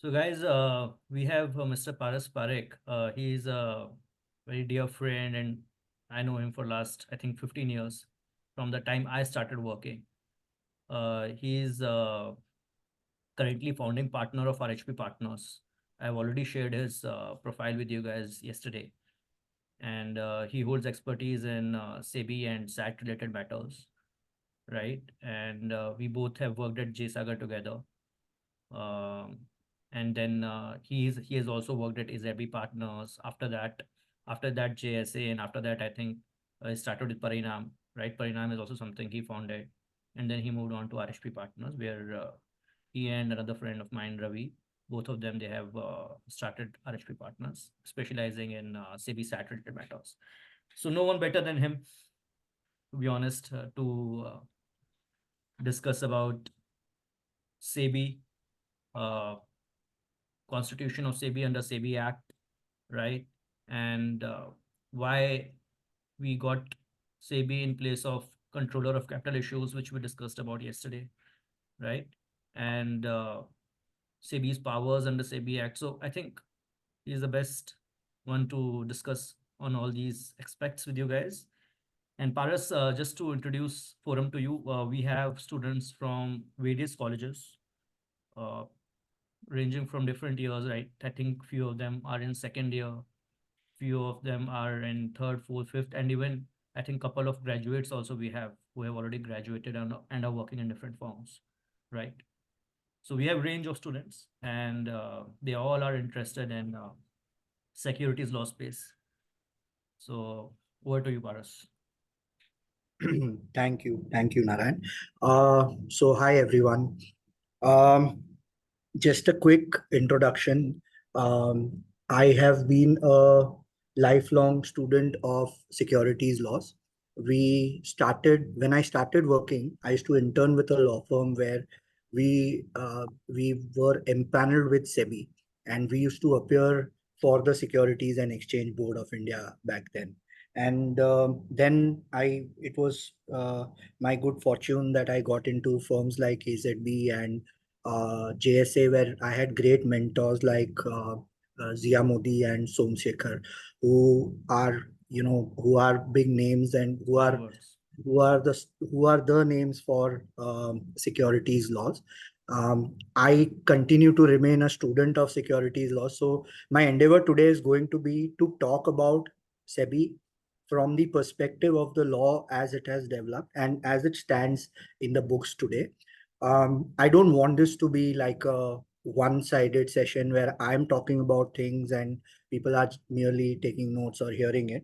So guys, we have Mr. Parekh. He is a very dear friend, and I know him for last, I think, 15 years from the time I started working. He is currently founding partner of RHP Partners. I've already shared his profile with you guys yesterday, and he holds expertise in SEBI and SAT related matters, right? And we both have worked at JSagar together. Um, and then he has also worked at SEBI Partners. After that JSA, and after that I think he started with Parinam. Right, Parinam is also something he founded, and then he moved on to RHP Partners, where he and another friend of mine, Ravi, both of them they have started RHP Partners, specializing in SEBI SAT related matters. So no one better than him, to be honest, to discuss about SEBI, uh, constitution of SEBI under SEBI Act, right? And why we got SEBI in place of controller of capital issues, which we discussed about yesterday, right? And SEBI's powers under SEBI Act. So I think he's the best one to discuss on all these aspects with you guys. And Paras, just to introduce forum to you, we have students from various colleges, uh, ranging from different years, right? I think few of them are in second year, few of them are in third, fourth, fifth, and even I think couple of graduates also we have who have already graduated and are working in different firms, right? So we have range of students, and they all are interested in securities law space. So over to you, Paras. Thank you, Narayan. So hi everyone. Um, just a quick introduction. Um, I have been a lifelong student of securities laws. When I started working, I used to intern with a law firm where we were empaneled with SEBI, and we used to appear for the Securities and Exchange Board of India back then. And then it was my good fortune that I got into firms like AZB and JSA, where I had great mentors like Zia Modi and Somsekhar, who are big names and Buzzwords. who are the names for securities laws. I continue to remain a student of securities laws. So my endeavor today is going to be to talk about SEBI from the perspective of the law as it has developed and as it stands in the books today. I don't want this to be like a one-sided session where I'm talking about things and people are merely taking notes or hearing it.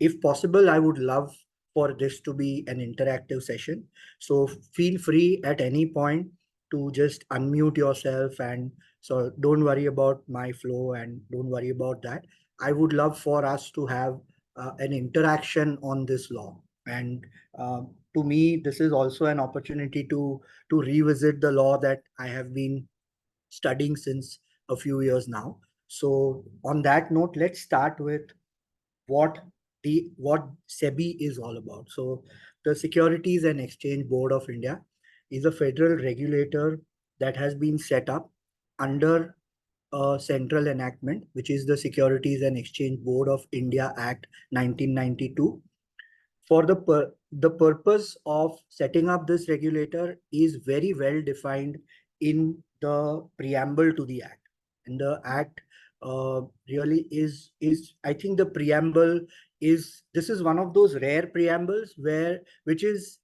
If possible, I would love for this to be an interactive session. So feel free at any point to just unmute yourself, and so don't worry about my flow and don't worry about that. I would love for us to have an interaction on this law. And to me, this is also an opportunity to revisit the law that I have been studying since a few years now. So on that note, let's start with what what SEBI is all about. So the Securities and Exchange Board of India is a federal regulator that has been set up under a central enactment, which is the Securities and Exchange Board of India Act 1992. For the purpose of setting up this regulator is very well defined in the preamble to the act, and the act really is I think the preamble is this is one of those rare preambles which is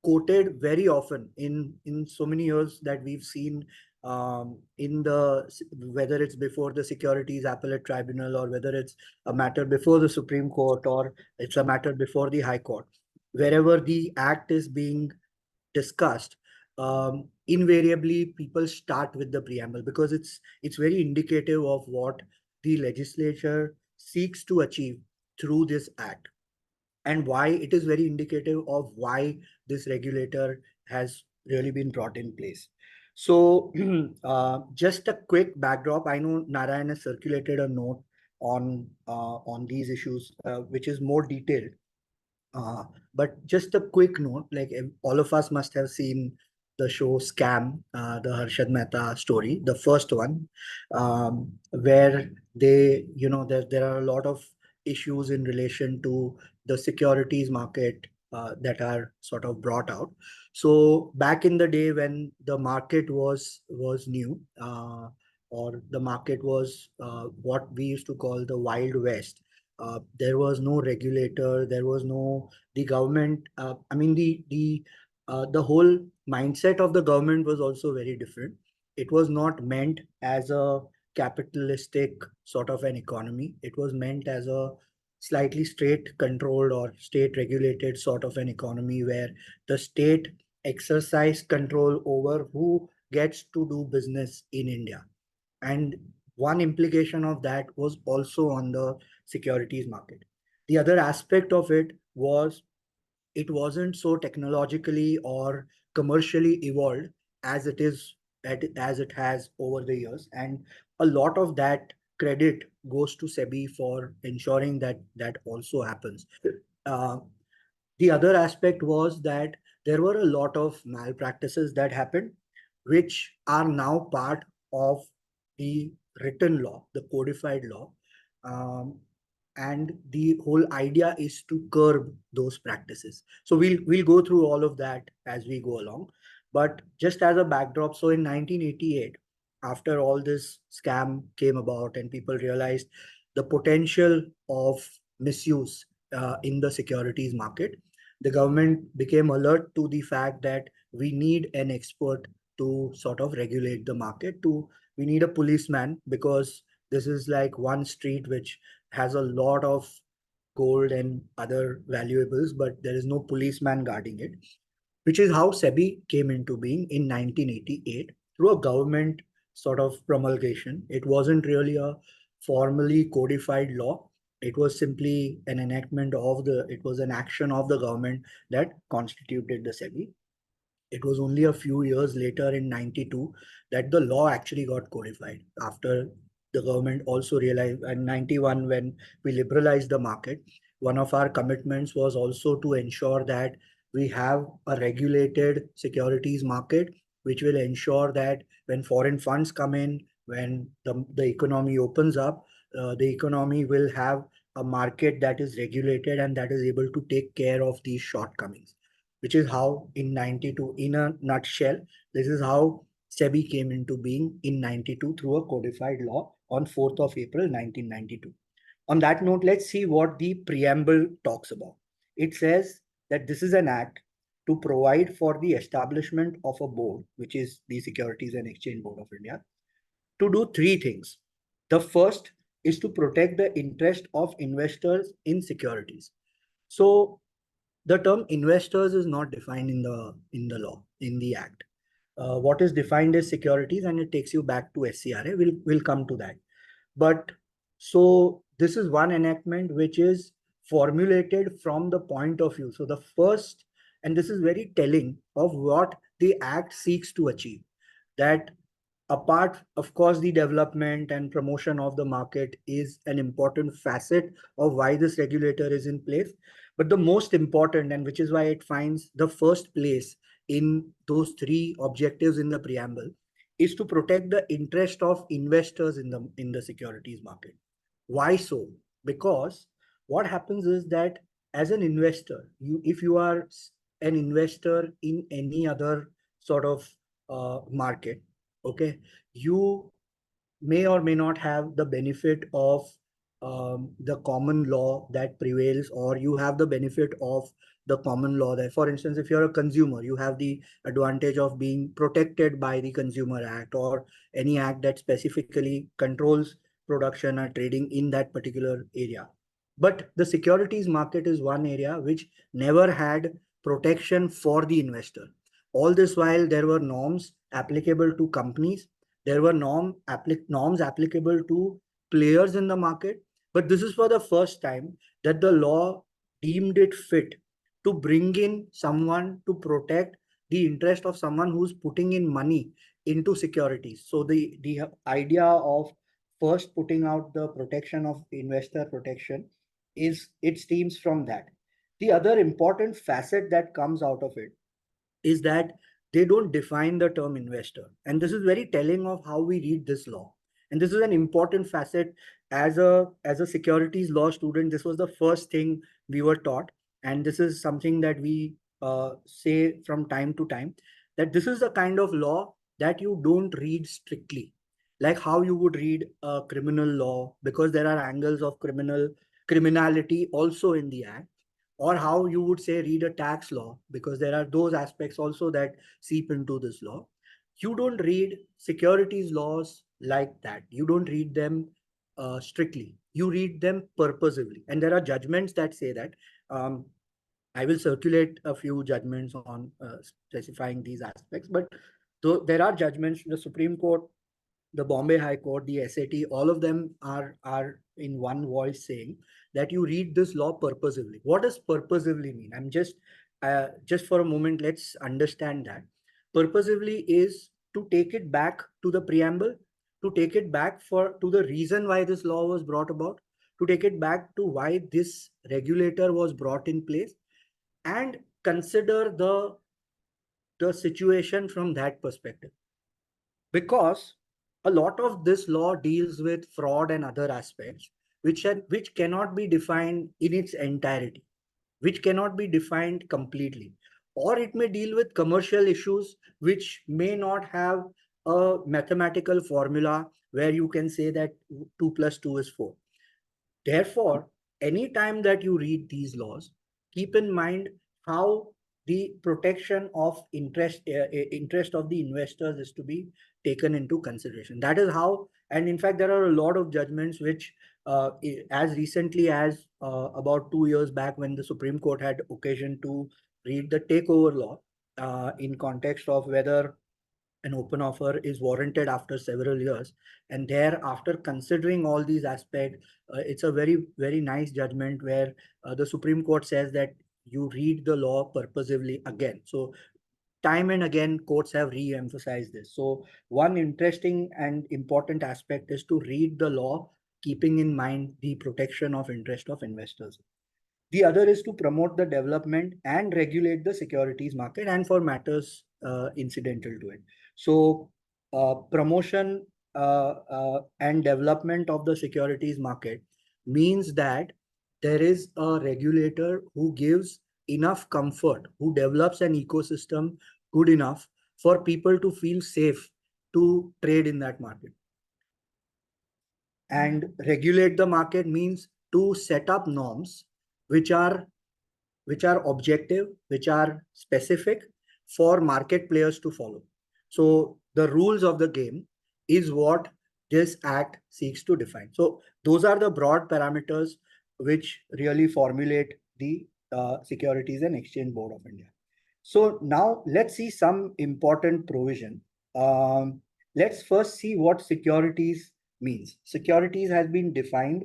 quoted very often in so many years that we've seen, in the whether it's before the Securities Appellate Tribunal or whether it's a matter before the Supreme Court or it's a matter before the High Court. Wherever the act is being discussed, invariably people start with the preamble because it's very indicative of what the legislature seeks to achieve through this act, and why it is very indicative of why this regulator has really been brought in place. So just a quick backdrop. I know Narayan has circulated a note on these issues, which is more detailed. But just a quick note, like all of us must have seen the show Scam, the Harshad Mehta story, the first one, where there are a lot of issues in relation to the securities market that are sort of brought out. So back in the day when the market was new, or the market was what we used to call the Wild West. There was no regulator, there was no the government. I mean the whole mindset of the government was also very different. It was not meant as a capitalistic sort of an economy. It was meant as a slightly state controlled or state regulated sort of an economy where the state exercise control over who gets to do business in India. And one implication of that was also on the securities market. The other aspect of it was it wasn't so technologically or commercially evolved as it is as it has over the years, and a lot of that credit goes to SEBI for ensuring that that also happens. Uh, the other aspect was that there were a lot of malpractices that happened, which are now part of the written law, the codified law. Um, and the whole idea is to curb those practices. So we'll go through all of that as we go along. But just as a backdrop, so in 1988, after all this scam came about and people realized the potential of misuse in the securities market, the government became alert to the fact that we need an expert to sort of regulate the market. To We need a policeman, because this is like one street which has a lot of gold and other valuables, but there is no policeman guarding it, which is how SEBI came into being in 1988 through a government sort of promulgation. It wasn't really a formally codified law. It was simply an enactment of it was an action of the government that constituted the SEBI. It was only a few years later in 92 that the law actually got codified, after the government also realized in 91 when we liberalized the market. One of our commitments was also to ensure that we have a regulated securities market, which will ensure that when foreign funds come in, when the economy opens up, the economy will have a market that is regulated and that is able to take care of these shortcomings, which is how in 92, in a nutshell, this is how SEBI came into being in 92 through a codified law on 4th of April 1992. On that note, let's see what the preamble talks about. It says that this is an act to provide for the establishment of a board, which is the Securities and Exchange Board of India, to do three things. The first is to protect the interest of investors in securities. So the term investors is not defined in the law, in the act. What is defined as securities, and it takes you back to SCRA. We'll come to that. But so this is one enactment which is formulated from the point of view. So the first, and this is very telling of what the act seeks to achieve, that apart, of course, the development and promotion of the market is an important facet of why this regulator is in place. But the most important, and which is why it finds the first place in those three objectives in the preamble, is to protect the interest of investors in the securities market. Why so? Because what happens is that as an investor, if you are an investor in any other sort of market, okay, you may or may not have the benefit of the common law that prevails, or you have the benefit of the common law that, for instance, if you're a consumer, you have the advantage of being protected by the Consumer Act or any act that specifically controls production or trading in that particular area. But the securities market is one area which never had protection for the investor. All this while, there were norms applicable to companies, there were norms applicable to players in the market, but this is for the first time that the law deemed it fit to bring in someone to protect the interest of someone who's putting in money into securities. So the idea of first putting out the protection of investor protection is, it stems from that. The other important facet that comes out of it is that they don't define the term investor. And this is very telling of how we read this law. And this is an important facet. As a securities law student, this was the first thing we were taught. And this is something that we say from time to time, that this is the kind of law that you don't read strictly, like how you would read a criminal law, because there are angles of criminality also in the act, or how you would say read a tax law, because there are those aspects also that seep into this law. You don't read securities laws like that. You don't read them strictly. You read them purposively. And there are judgments that say that. Um, I will circulate a few judgments on specifying these aspects. But though there are judgments, the Supreme Court, the Bombay High Court, the SAT, all of them are in one voice saying that you read this law purposively. What does purposively mean? I'm just for a moment, let's understand that. Purposively is to take it back to the preamble, to take it back to the reason why this law was brought about, to take it back to why this regulator was brought in place, and consider the situation from that perspective. Because a lot of this law deals with fraud and other aspects which cannot be defined in its entirety, which cannot be defined completely, or it may deal with commercial issues which may not have a mathematical formula where you can say that 2 plus 2 is 4. Therefore, anytime that you read these laws, keep in mind how the protection of interest of the investors is to be taken into consideration. That is how, and in fact, there are a lot of judgments which, as recently as about 2 years back, when the Supreme Court had occasion to read the takeover law in context of whether an open offer is warranted after several years, and there, after considering all these aspects, it's a very very nice judgment where the Supreme Court says that you read the law purposively again. So time and again courts have re-emphasized this. So one interesting and important aspect is to read the law keeping in mind the protection of interest of investors. The other is to promote the development and regulate the securities market, and for matters incidental to it. So, promotion and development of the securities market means that there is a regulator who gives enough comfort, who develops an ecosystem good enough for people to feel safe to trade in that market. And regulate the market means to set up norms which are objective, which are specific for market players to follow. So the rules of the game is what this act seeks to define. So those are the broad parameters which really formulate the Securities and Exchange Board of India. So now let's see some important provision. Let's first see what securities means. Securities has been defined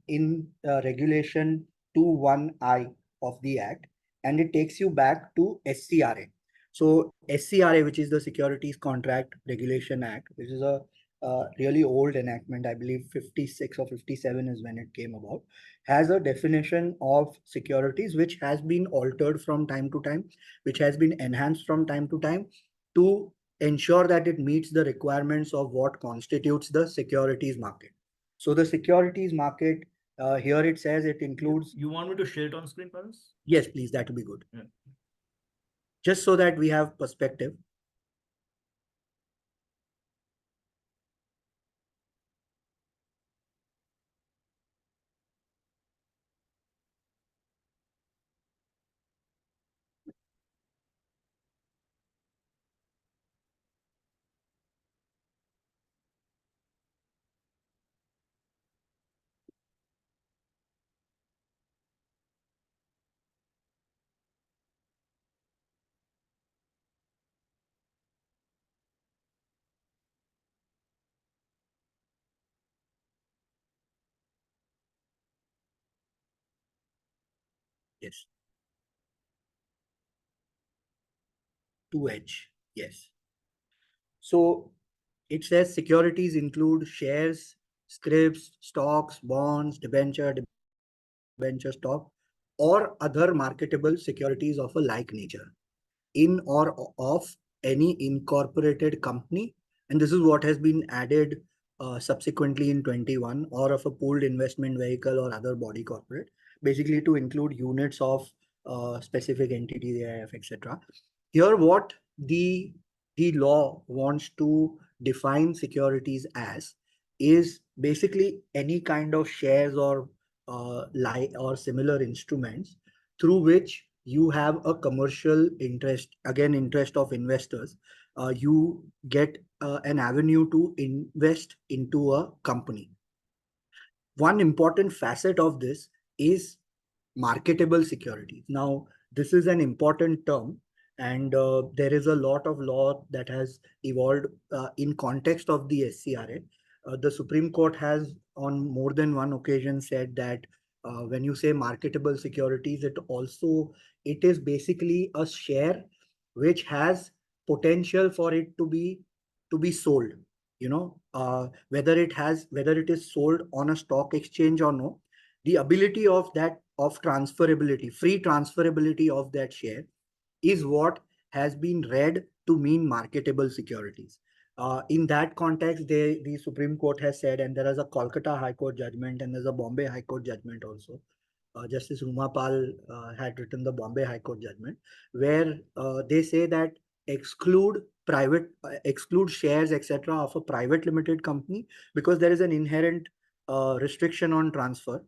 in Regulation 21I of the Act, and it takes you back to SCRA. So SCRA, which is the Securities Contract Regulation Act, which is a really old enactment, I believe 56 or 57 is when it came about, has a definition of securities which has been altered from time to time, which has been enhanced from time to time to ensure that it meets the requirements of what constitutes the securities market. So the securities market, here it says it includes. You want me to share it on screen, Paras? Yes, please, that would be good. Yeah. Just so that we have perspective. Yes. 2H. Yes. So it says securities include shares, scrips, stocks, bonds, debenture stock, or other marketable securities of a like nature. in or of any incorporated company. And this is what has been added subsequently in 21, or of a pooled investment vehicle or other body corporate, basically to include units of specific entity, AIF, etc. Here, what the law wants to define securities as is basically any kind of shares or or similar instruments through which you have a commercial interest, again interest of investors. You get an avenue to invest into a company. One important facet of this is marketable securities. Now, this is an important term, and there is a lot of law that has evolved in context of the SCRA. The Supreme Court has, on more than one occasion, said that when you say marketable securities, it is basically a share which has potential for it to be sold. Whether it is sold on a stock exchange or no, the ability of transferability, free transferability of that share is what has been read to mean marketable securities. In that context, the Supreme Court has said, and there is a Kolkata High Court judgment and there's a Bombay High Court judgment also. Justice Rumapal had written the Bombay High Court judgment, where they say that exclude shares, etc., of a private limited company, because there is an inherent restriction on transfer.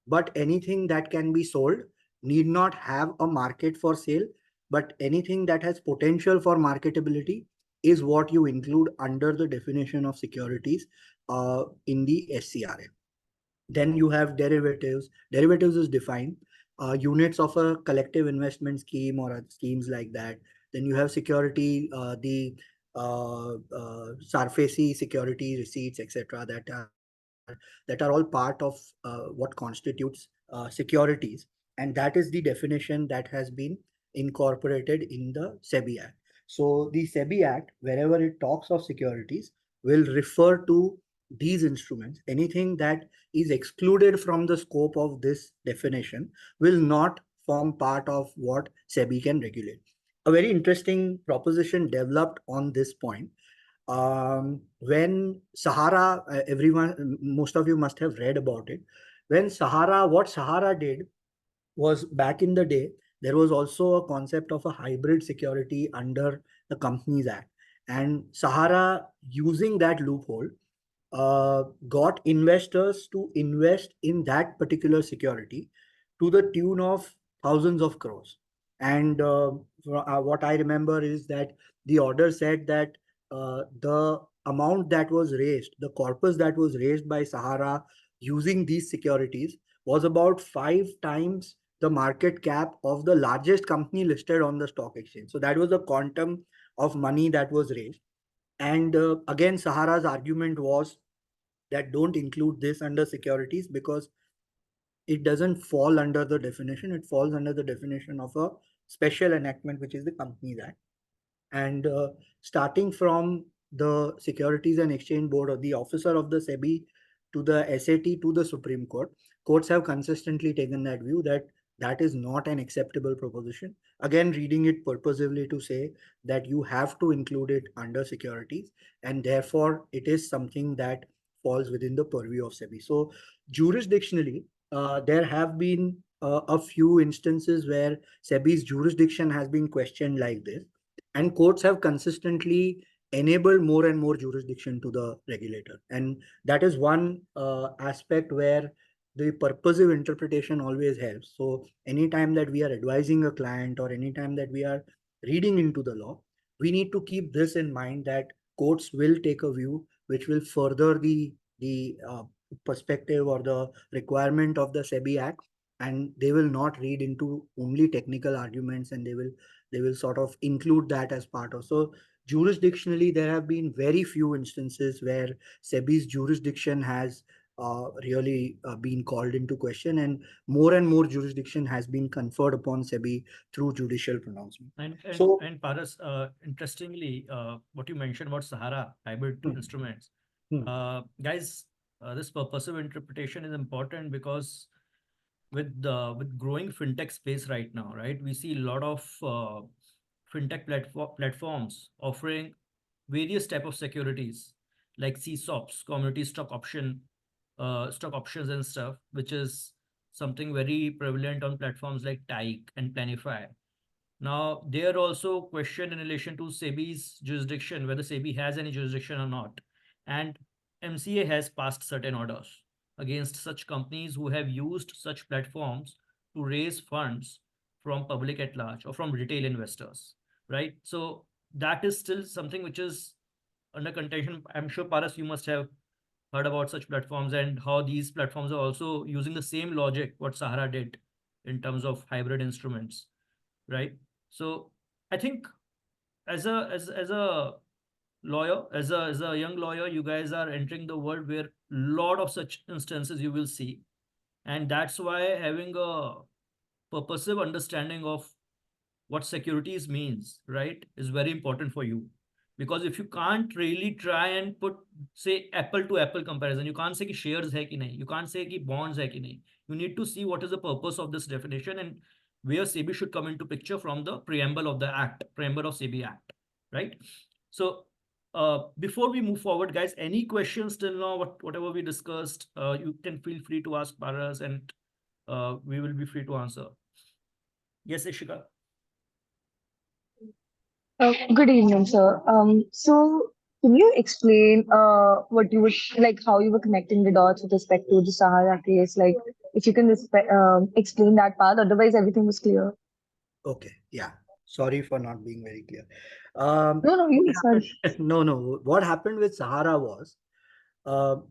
But anything that can be sold need not have a market for sale, but anything that has potential for marketability is what you include under the definition of securities in the SCRA. Then you have derivatives. Derivatives is defined units of a collective investment scheme or schemes like that. Then you have security, the SARFAESI security receipts, etc., that are all part of what constitutes securities, and that is the definition that has been incorporated in the SEBI Act. So the SEBI Act, wherever it talks of securities, will refer to these instruments. Anything that is excluded from the scope of this definition will not form part of what SEBI can regulate. A very interesting proposition developed on this point when Sahara, most of you must have read about it. What Sahara did was, back in the day, there was also a concept of a hybrid security under the Companies Act. And Sahara, using that loophole, got investors to invest in that particular security to the tune of thousands of crores. And what I remember is that the order said that the amount that was raised, the corpus that was raised by Sahara using these securities, was about 5 times the market cap of the largest company listed on the stock exchange. So that was the quantum of money that was raised. And again, Sahara's argument was that don't include this under securities because it doesn't fall under the definition. It falls under the definition of a special enactment, which is the Companies Act. And starting from the Securities and Exchange Board, or the officer of the SEBI, to the SAT, to the Supreme Court, courts have consistently taken that view that that is not an acceptable proposition. Again, reading it purposively to say that you have to include it under securities, and therefore it is something that falls within the purview of SEBI. So jurisdictionally, there have been a few instances where SEBI's jurisdiction has been questioned like this, and courts have consistently enabled more and more jurisdiction to the regulator. And that is one aspect where the purposive interpretation always helps. So anytime that we are advising a client or anytime that we are reading into the law, we need to keep this in mind, that courts will take a view which will further the perspective or the requirement of the SEBI Act, and they will not read into only technical arguments, and they will sort of include that as part of. So jurisdictionally, there have been very few instances where SEBI's jurisdiction has really been called into question, and more jurisdiction has been conferred upon SEBI through judicial pronouncement. And Paras, interestingly, what you mentioned about Sahara hybrid instruments, guys, this purposive interpretation is important because with growing fintech space right now, right, we see a lot of fintech platforms offering various type of securities like CSOPs, community stock options and stuff, which is something very prevalent on platforms like Tyke and Planify. Now, there are also question in relation to SEBI's jurisdiction, whether SEBI has any jurisdiction or not. And MCA has passed certain orders against such companies who have used such platforms to raise funds from public at large or from retail investors, right? So that is still something which is under contention. I'm sure, Paras, you must have heard about such platforms and how these platforms are also using the same logic what Sahara did in terms of hybrid instruments, right? So I think as a lawyer, as a young lawyer, you guys are entering the world where lot of such instances you will see, and that's why having a purposive understanding of what securities means, right, is very important for you. Because if you can't really try and put, say, apple to apple comparison, you can't say कि shares hai ki nahi, you can't say कि bonds hai ki nahi. You need to see what is the purpose of this definition and where SEBI should come into picture from the preamble of the act, preamble of SEBI Act, right? So before we move forward, guys, any questions till now, whatever we discussed, you can feel free to ask Paras, and we will be free to answer. Yes, Ishika. Good evening, sir. So can you explain what you would like how you were connecting the dots with respect to the Sahara case? Like, if you can explain that part, otherwise everything was clear. Okay, yeah. Sorry for not being very clear. No, no, What you sorry. happened? No, no. What happened with Sahara was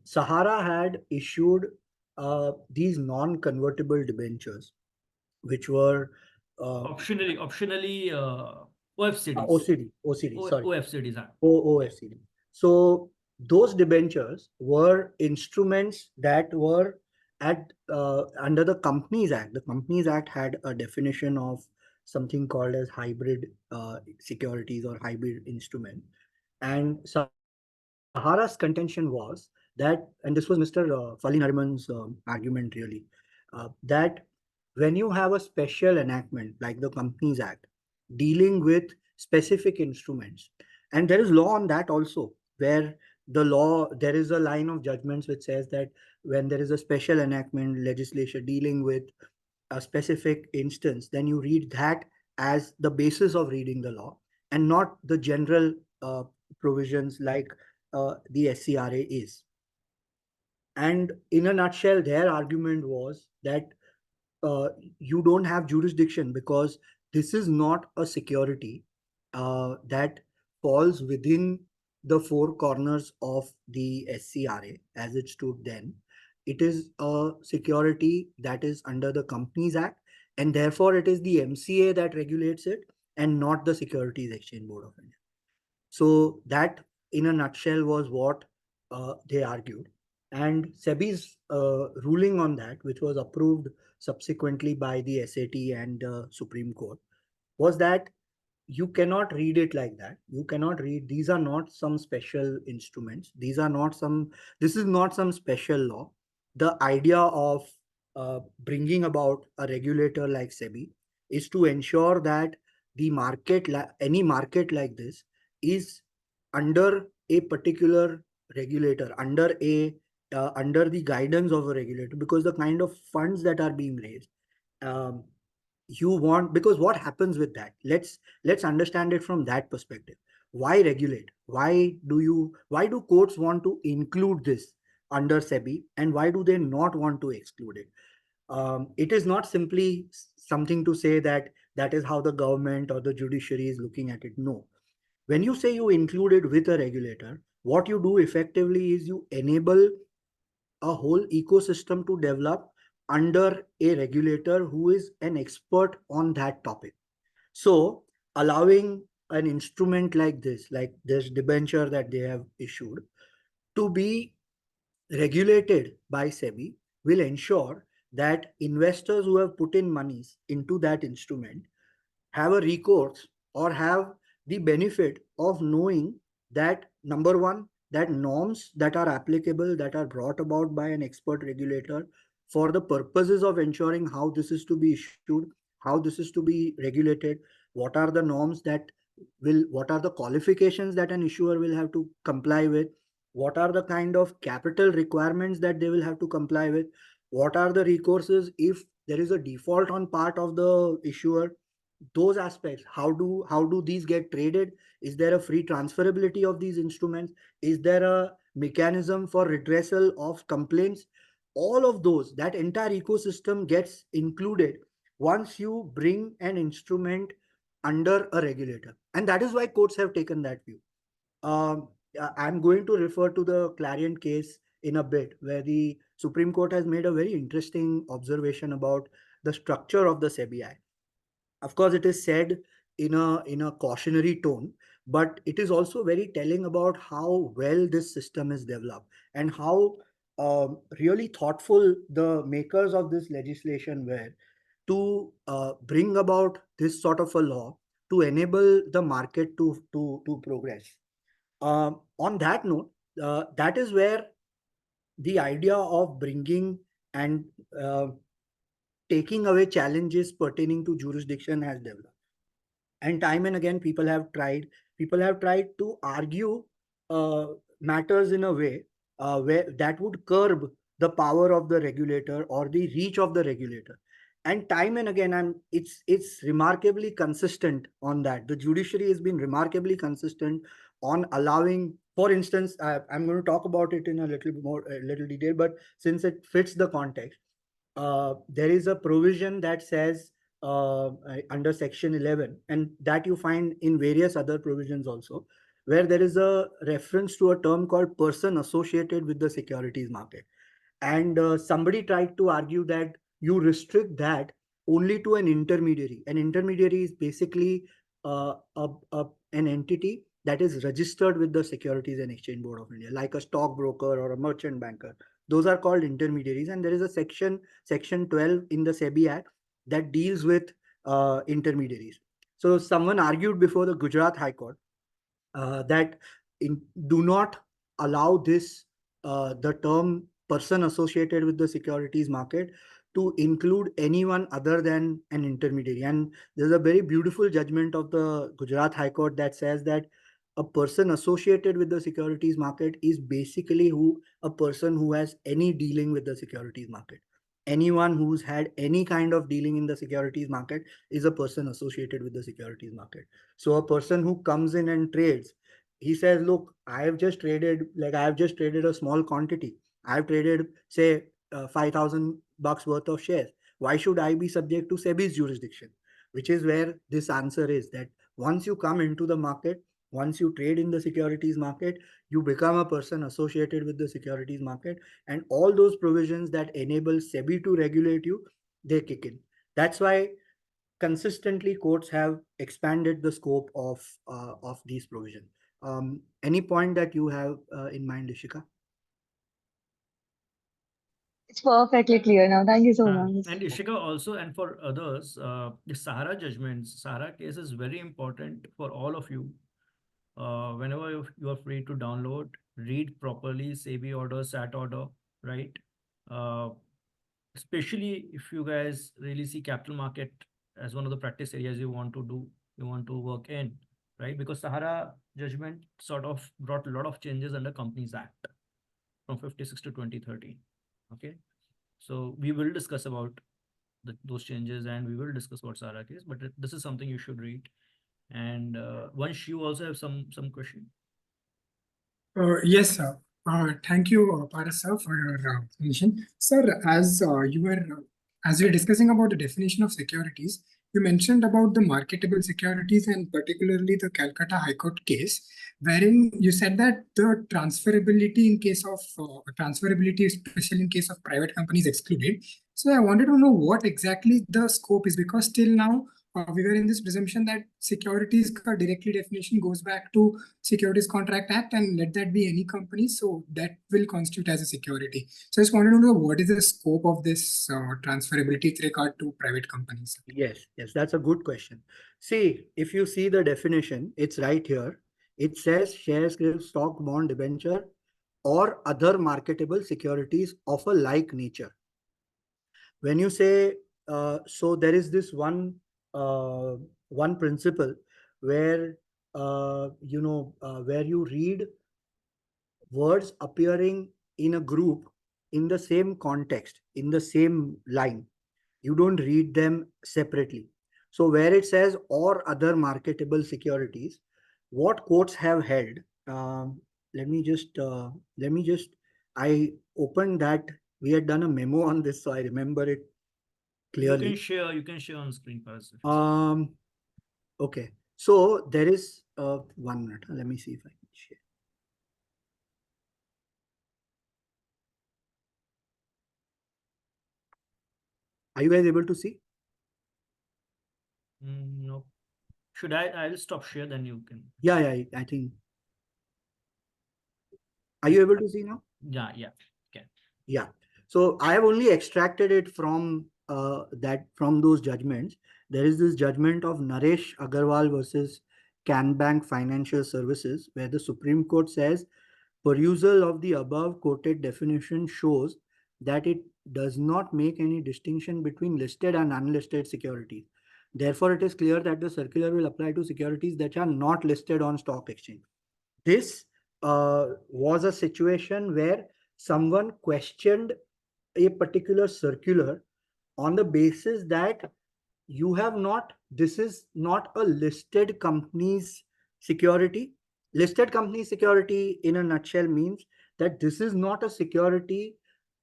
Sahara had issued these non-convertible debentures, which were Optionally, OFCDs. OCD, sorry, OFCDs are. OFCD. So those debentures were instruments that were at under the Companies Act. The Companies Act had a definition of something called as hybrid securities or hybrid instrument. And Sahara's contention was that, and this was Mr. Fali Nariman's argument really, that when you have a special enactment like the Companies Act dealing with specific instruments, and there is law on that also, where there is a line of judgments which says that when there is a special enactment legislation dealing with a specific instance, then you read that as the basis of reading the law and not the general provisions like the SCRA is. And in a nutshell, their argument was that uh, you don't have jurisdiction because this is not a security that falls within the four corners of the SCRA as it stood then. It is a security that is under the Companies Act, and therefore it is the MCA that regulates it and not the Securities Exchange Board of India. So that, in a nutshell, was what they argued. And SEBI's ruling on that, which was approved subsequently by the SAT and Supreme Court, was that you cannot read it like that. You cannot read, these are not some special instruments. This is not some special law. The idea of bringing about a regulator like SEBI is to ensure that any market like this is under a particular regulator, under the guidance of a regulator, because the kind of funds that are being raised, um, you want, because what happens with that, let's understand it from that perspective. Why regulate? Why do courts want to include this under SEBI, and why do they not want to exclude it? It is not simply something to say that that is how the government or the judiciary is looking at it. No. When you say you include it with a regulator, what you do effectively is you enable a whole ecosystem to develop under a regulator who is an expert on that topic. So, allowing an instrument like this debenture that they have issued, to be regulated by SEBI will ensure that investors who have put in monies into that instrument have a recourse or have the benefit of knowing that, number one, that norms that are applicable, that are brought about by an expert regulator for the purposes of ensuring how this is to be issued, how this is to be regulated, what are the norms that what are the qualifications that an issuer will have to comply with, what are the kind of capital requirements that they will have to comply with, what are the recourses if there is a default on part of the issuer, those aspects. How do these get traded? Is there a free transferability of these instruments? Is there a mechanism for redressal of complaints? All of those, that entire ecosystem gets included once you bring an instrument under a regulator, and that is why courts have taken that view. I'm going to refer to the Clarion case in a bit, where the Supreme Court has made a very interesting observation about the structure of the SEBI. Of course, it is said in a cautionary tone, but it is also very telling about how well this system is developed and how really thoughtful the makers of this legislation were to bring about this sort of a law to enable the market to progress. On that note, that is where the idea of bringing and taking away challenges pertaining to jurisdiction has developed. And time and again, people have tried to argue uh, matters in a way where that would curb the power of the regulator or the reach of the regulator. And time and again, it's remarkably consistent on that. The judiciary has been remarkably consistent on allowing, for instance, I'm going to talk about it in a little detail, but since it fits the context, there is a provision that says under section 11, and that you find in various other provisions also, where there is a reference to a term called person associated with the securities market. And somebody tried to argue that you restrict that only to an intermediary. An intermediary is basically an entity that is registered with the Securities and Exchange Board of India, like a stockbroker or a merchant banker. Those are called intermediaries. And there is a section 12 in the SEBI Act that deals with intermediaries. So someone argued before the Gujarat High Court that do not allow this the term person associated with the securities market to include anyone other than an intermediary. And there's a very beautiful judgment of the Gujarat High Court that says that a person associated with the securities market is basically a person who has any dealing with the securities market. Anyone who's had any kind of dealing in the securities market is a person associated with the securities market. So a person who comes in and trades, he says, look, I have just traded a small quantity. I've traded, say, $5,000 worth of shares. Why should I be subject to SEBI's jurisdiction? Which is where this answer is, that once you come into the market, once you trade in the securities market, you become a person associated with the securities market, and all those provisions that enable SEBI to regulate you, they kick in. That's why consistently courts have expanded the scope of these provisions. Any point that you have in mind, Ishika? It's perfectly clear now. Thank you so much. And Ishika also, and for others, the Sahara judgments, Sahara case is very important for all of you. Whenever you are free to download, read properly SEBI order, SAT order, right? Uh, Especially if you guys really see capital market as one of the practice areas you want to do, you want to work in, right? Because Sahara judgment sort of brought a lot of changes under Companies Act from 56 to 2013. Okay, so we will discuss about those changes, and we will discuss about Sahara case, but this is something you should read. And once you also have some question. Yes, sir. Thank you, Paras sir, for your explanation. Sir, as you were discussing about the definition of securities, you mentioned about the marketable securities and particularly the Calcutta High Court case, wherein you said that the transferability in case of transferability, especially in case of private companies, excluded. So I wanted to know what exactly the scope is, because till now we were in this presumption that securities ka directly definition goes back to Securities Contract Act, and let that be any company, so that will constitute as a security. So I just wanted to know what is the scope of this transferability with regard to private companies. Yes, that's a good question. See, if you see the definition, it's right here. It says shares, scrip, stock, bond, debenture, or other marketable securities of a like nature. When you say, so there is this one one principle where where you read words appearing in a group in the same context, in the same line. You don't read them separately. So where it says or other marketable securities, what courts have held, let me just, I opened that. We had done a memo on this, so I remember it clearly. You can share on screen, Paras. If you see. Okay. So there is 1 minute. Let me see if I can share. Are you guys able to see? No. Should I'll stop share, then you can. Yeah, I think. Are you able to see now? Yeah, okay. Yeah. So I have only extracted it from from those judgments. There is this judgment of Naresh Agarwal versus Canbank Financial Services, where the Supreme Court says perusal of the above quoted definition shows that it does not make any distinction between listed and unlisted securities. Therefore, it is clear that the circular will apply to securities that are not listed on stock exchange. This was a situation where someone questioned a particular circular on the basis that this is not a listed company's security. Listed company security in a nutshell means that this is not a security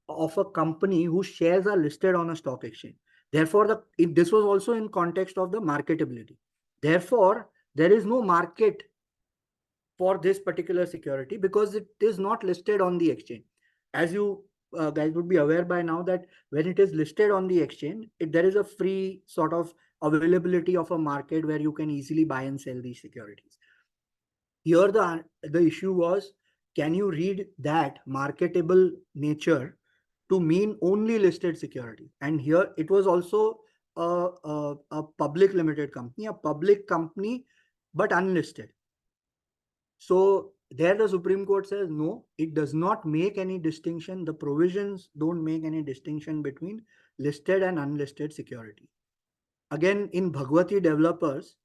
of a company whose shares are listed on a stock exchange. Therefore, this was also in context of the marketability. Therefore, there is no market for this particular security because it is not listed on the exchange. As you guys would be aware by now that when it is listed on the exchange, there is a free sort of availability of a market where you can easily buy and sell these securities. Here the issue was, can you read that marketable nature to mean only listed security? And here it was also a public limited company, a public company, but unlisted. So there the Supreme Court says, no, it does not make any distinction. The provisions don't make any distinction between listed and unlisted security. Again, in Bhagwati Developers,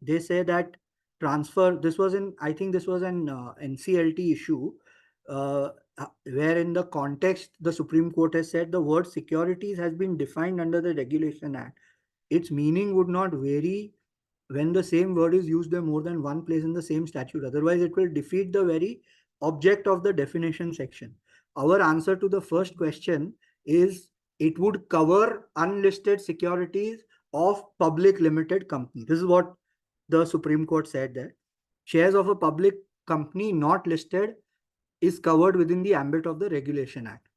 they say that I think this was an NCLT issue, where in the context, the Supreme Court has said the word securities has been defined under the Regulation Act. Its meaning would not vary when the same word is used in more than one place in the same statute. Otherwise, it will defeat the very object of the definition section. Our answer to the first question is it would cover unlisted securities of public limited company. This is what the Supreme Court said there. Shares of a public company not listed is covered within the ambit of the Regulation Act.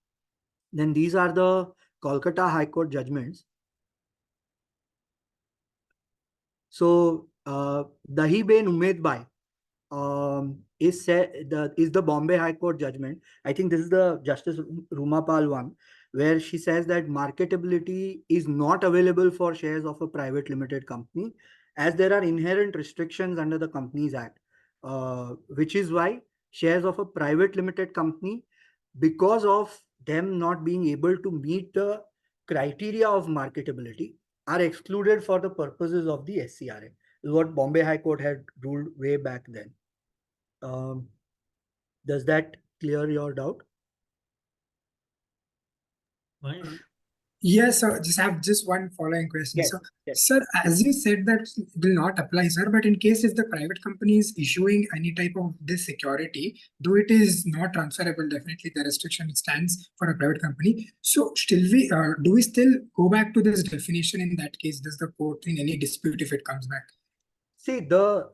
Then these are the Kolkata High Court judgments. So Dahi Ben Umedbai is the Bombay High Court judgment. I think this is the Justice Rumapal one, where she says that marketability is not available for shares of a private limited company, as there are inherent restrictions under the Companies Act, which is why shares of a private limited company, because of them not being able to meet the criteria of marketability, are excluded for the purposes of the SCRA. Is what Bombay High Court had ruled way back then. Does that clear your doubt? Vansh? Yes, sir. Just have just one following question. Yes, So, yes. sir, as you said that it will not apply, sir, but in case if the private company is issuing any type of this security, though it is not transferable, definitely the restriction stands for a private company. So, still do we still go back to this definition in that case? Does the court in any dispute if it comes back? See, the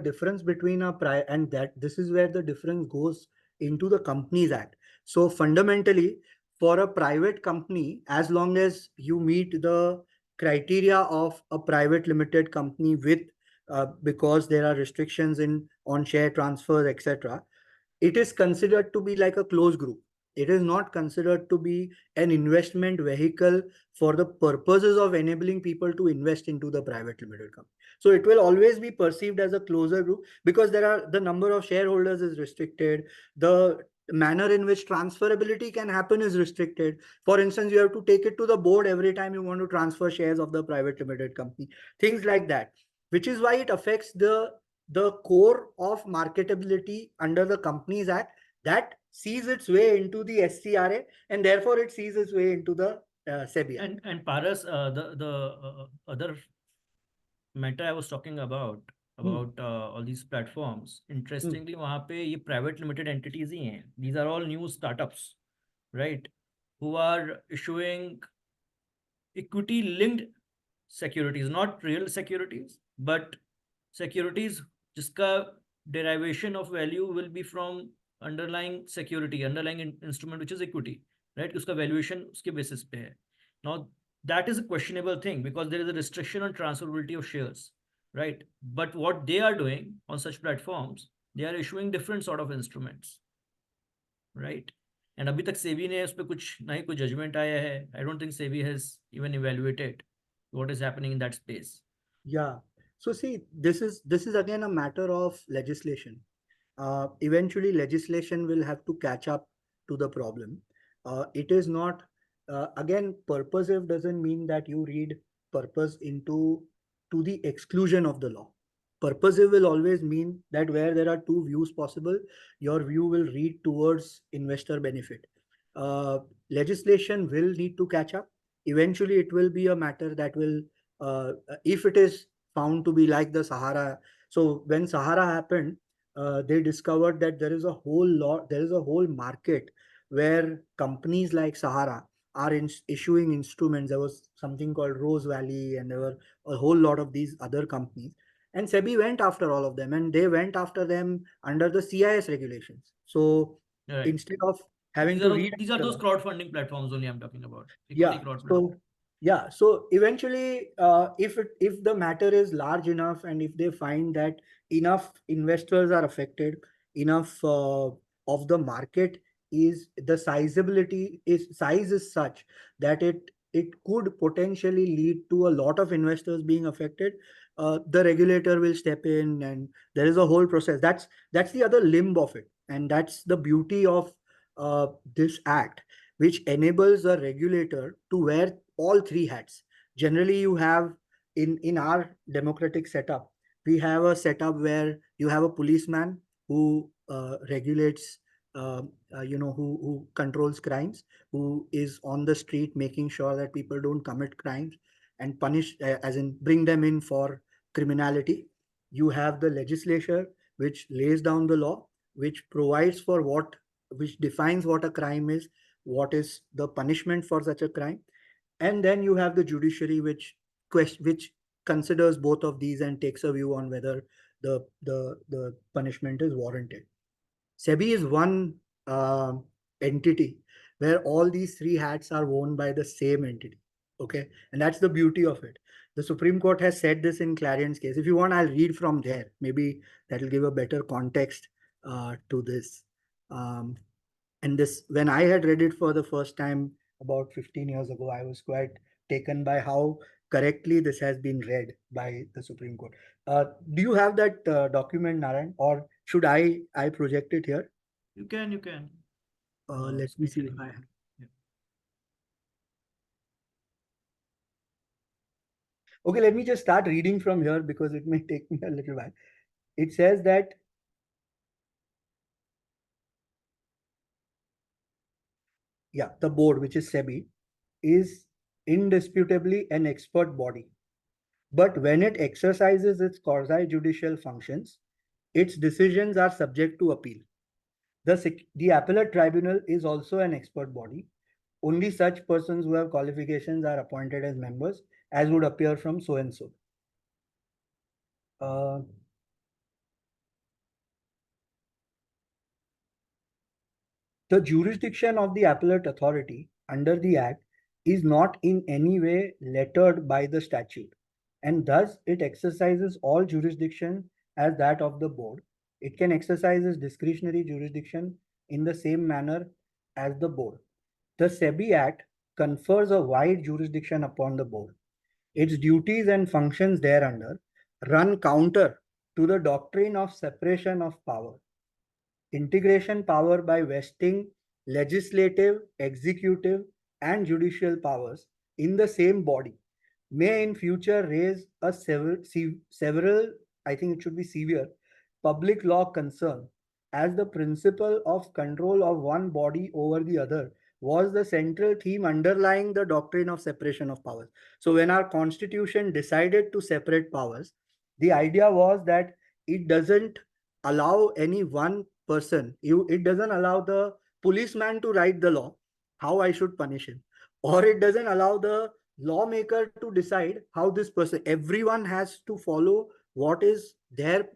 difference between and that this is where the difference goes into the Companies Act. So fundamentally, for a private company, as long as you meet the criteria of a private limited company with because there are restrictions on share transfers, etc., it is considered to be like a closed group. It is not considered to be an investment vehicle for the purposes of enabling people to invest into the private limited company. So it will always be perceived as a closer group because the number of shareholders is restricted. The manner in which transferability can happen is restricted. For instance, you have to take it to the board every time you want to transfer shares of the private limited company, things like that, which is why it affects the core of marketability under the Companies Act that sees its way into the SCRA, and therefore it sees its way into the SEBI Act. And Paras, the other matter I was talking about all these platforms. Interestingly, वहाँ पे ये private limited entities ही हैं. These are all new startups, right? Who are issuing equity linked securities, not real securities, but securities जिसका derivation of value will be from underlying security, underlying instrument which is equity, right? उसका valuation उसके basis पे है. Now that is a questionable thing because there is a restriction on transferability of shares, right? But what they are doing on such platforms, they are issuing different sort of instruments, right? And अभी तक सेबी ने उस पर कुछ ना ही कोई judgement आया है. I don't think SEBI has even evaluated what is happening in that space. Yeah. So see, this is again a matter of legislation. Eventually, legislation will have to catch up to the problem. It is not again purposive doesn't mean that you read purpose into to the exclusion of the law. Purposive will always mean that where there are two views possible, your view will read towards investor benefit. Legislation will need to catch up. Eventually, it will be a matter that will, if it is found to be like the Sahara. So when Sahara happened, they discovered that there is a whole market where companies like Sahara are issuing instruments. There was something called Rose Valley, and there were a whole lot of these other companies. And SEBI went after all of them, and they went after them under the CIS regulations. So Right. instead of having These to are read, these are those crowdfunding platforms only I'm talking about. yeah. Equity crowdfunding. So yeah. So eventually, if the matter is large enough, and if they find that enough investors are affected, enough of the market is the size is such that it could potentially lead to a lot of investors being affected, the regulator will step in, and there is a whole process. That's the other limb of it, and that's the beauty of this act, which enables a regulator to wear all three hats. Generally, you have in our democratic setup, we have a setup where you have a policeman who regulates, who controls crimes, who is on the street making sure that people don't commit crimes and punish, as in bring them in for criminality. You have the legislature, which lays down the law, which provides for which defines what a crime is, what is the punishment for such a crime, and then you have the judiciary, which considers both of these and takes a view on whether the punishment is warranted. SEBI is one entity where all these three hats are worn by the same entity. Okay, and that's the beauty of it. The Supreme Court has said this in Clarion's case. If you want, I'll read from there. Maybe that'll give a better context to this. And this, when I had read it for the first time about 15 years ago, I was quite taken by how correctly this has been read by the Supreme Court. Do you have that document, Narayan, or should I project it here? You can. Let me see if I have. Yeah. Okay, let me just start reading from here because it may take me a little while. It says that the board, which is SEBI, is indisputably an expert body. But when it exercises its quasi-judicial functions, its decisions are subject to appeal. The appellate tribunal is also an expert body. Only such persons who have qualifications are appointed as members, as would appear from so and so. The jurisdiction of the appellate authority under the Act is not in any way lettered by the statute, and thus it exercises all jurisdiction as that of the board. It can exercise its discretionary jurisdiction in the same manner as the board. The SEBI Act confers a wide jurisdiction upon the board. Its duties and functions thereunder run counter to the doctrine of separation of power. integration power by vesting legislative, executive, and judicial powers in the same body may in future raise a several, I think it should be severe, public law concern, as the principle of control of one body over the other was the central theme underlying the doctrine of separation of powers. So when our constitution decided to separate powers, the idea was that it doesn't allow any one person, it doesn't allow the policeman to write the law, how I should punish him, or it doesn't allow the lawmaker to decide how this person, everyone has to follow what is their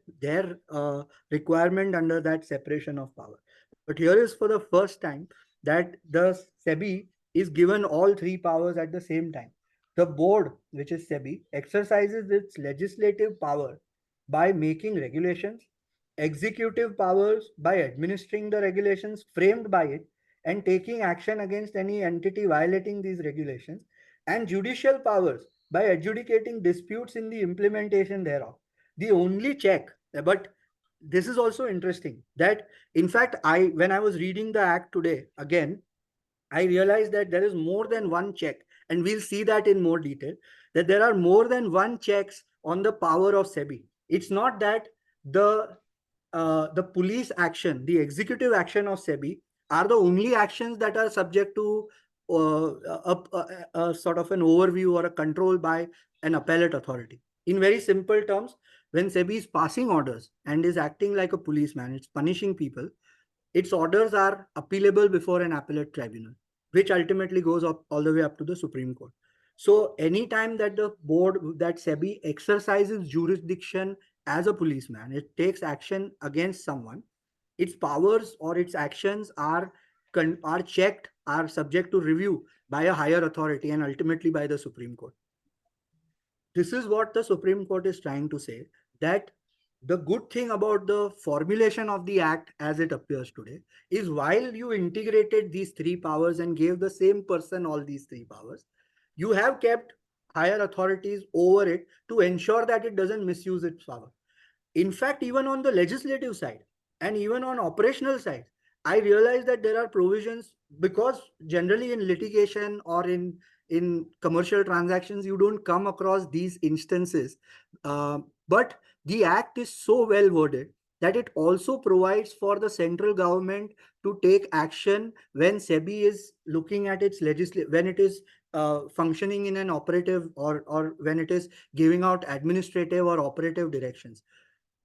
requirement under that separation of power. But here is for the first time that the SEBI is given all three powers at the same time. The board, which is SEBI, exercises its legislative power by making regulations, executive powers by administering the regulations framed by it and taking action against any entity violating these regulations, and judicial powers by adjudicating disputes in the implementation thereof. The only check, but this is also interesting that in fact, when I was reading the act today again, I realized that there is more than one check, and we'll see that in more detail, that there are more than one checks on the power of SEBI. It's not that the the police action, the executive action of SEBI are the only actions that are subject to a sort of an overview or a control by an appellate authority. In very simple terms, when SEBI is passing orders and is acting like a policeman, it's punishing people, its orders are appealable before an appellate tribunal, which ultimately goes up all the way up to the Supreme Court. So anytime that the board, that SEBI exercises jurisdiction as a policeman, it takes action against someone, its powers or its actions are checked, are subject to review by a higher authority and ultimately by the Supreme Court. This is what the Supreme Court is trying to say, that the good thing about the formulation of the act as it appears today is while you integrated these three powers and gave the same person all these three powers, you have kept higher authorities over it to ensure that it doesn't misuse its power. In fact, even on the legislative side and even on operational side, I realize that there are provisions, because generally in litigation or in commercial transactions, you don't come across these instances. But the act is so well worded that it also provides for the central government to take action when SEBI is looking at its legislative, when it is functioning in an operative or when it is giving out administrative or operative directions.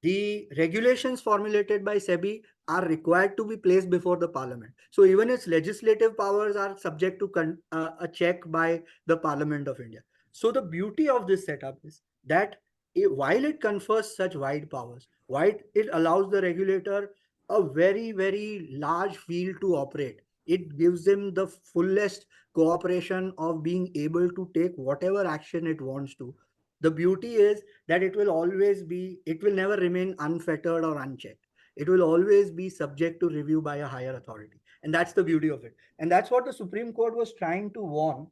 The regulations formulated by SEBI are required to be placed before the parliament. So even its legislative powers are subject to a check by the Parliament of India. So the beauty of this setup is that while it confers such wide powers, while it allows the regulator a very, very large field to operate, it gives them the fullest cooperation of being able to take whatever action it wants to. The beauty is that it will always be, it will never remain unfettered or unchecked. It will always be subject to review by a higher authority. And that's the beauty of it. And that's what the Supreme Court was trying to warn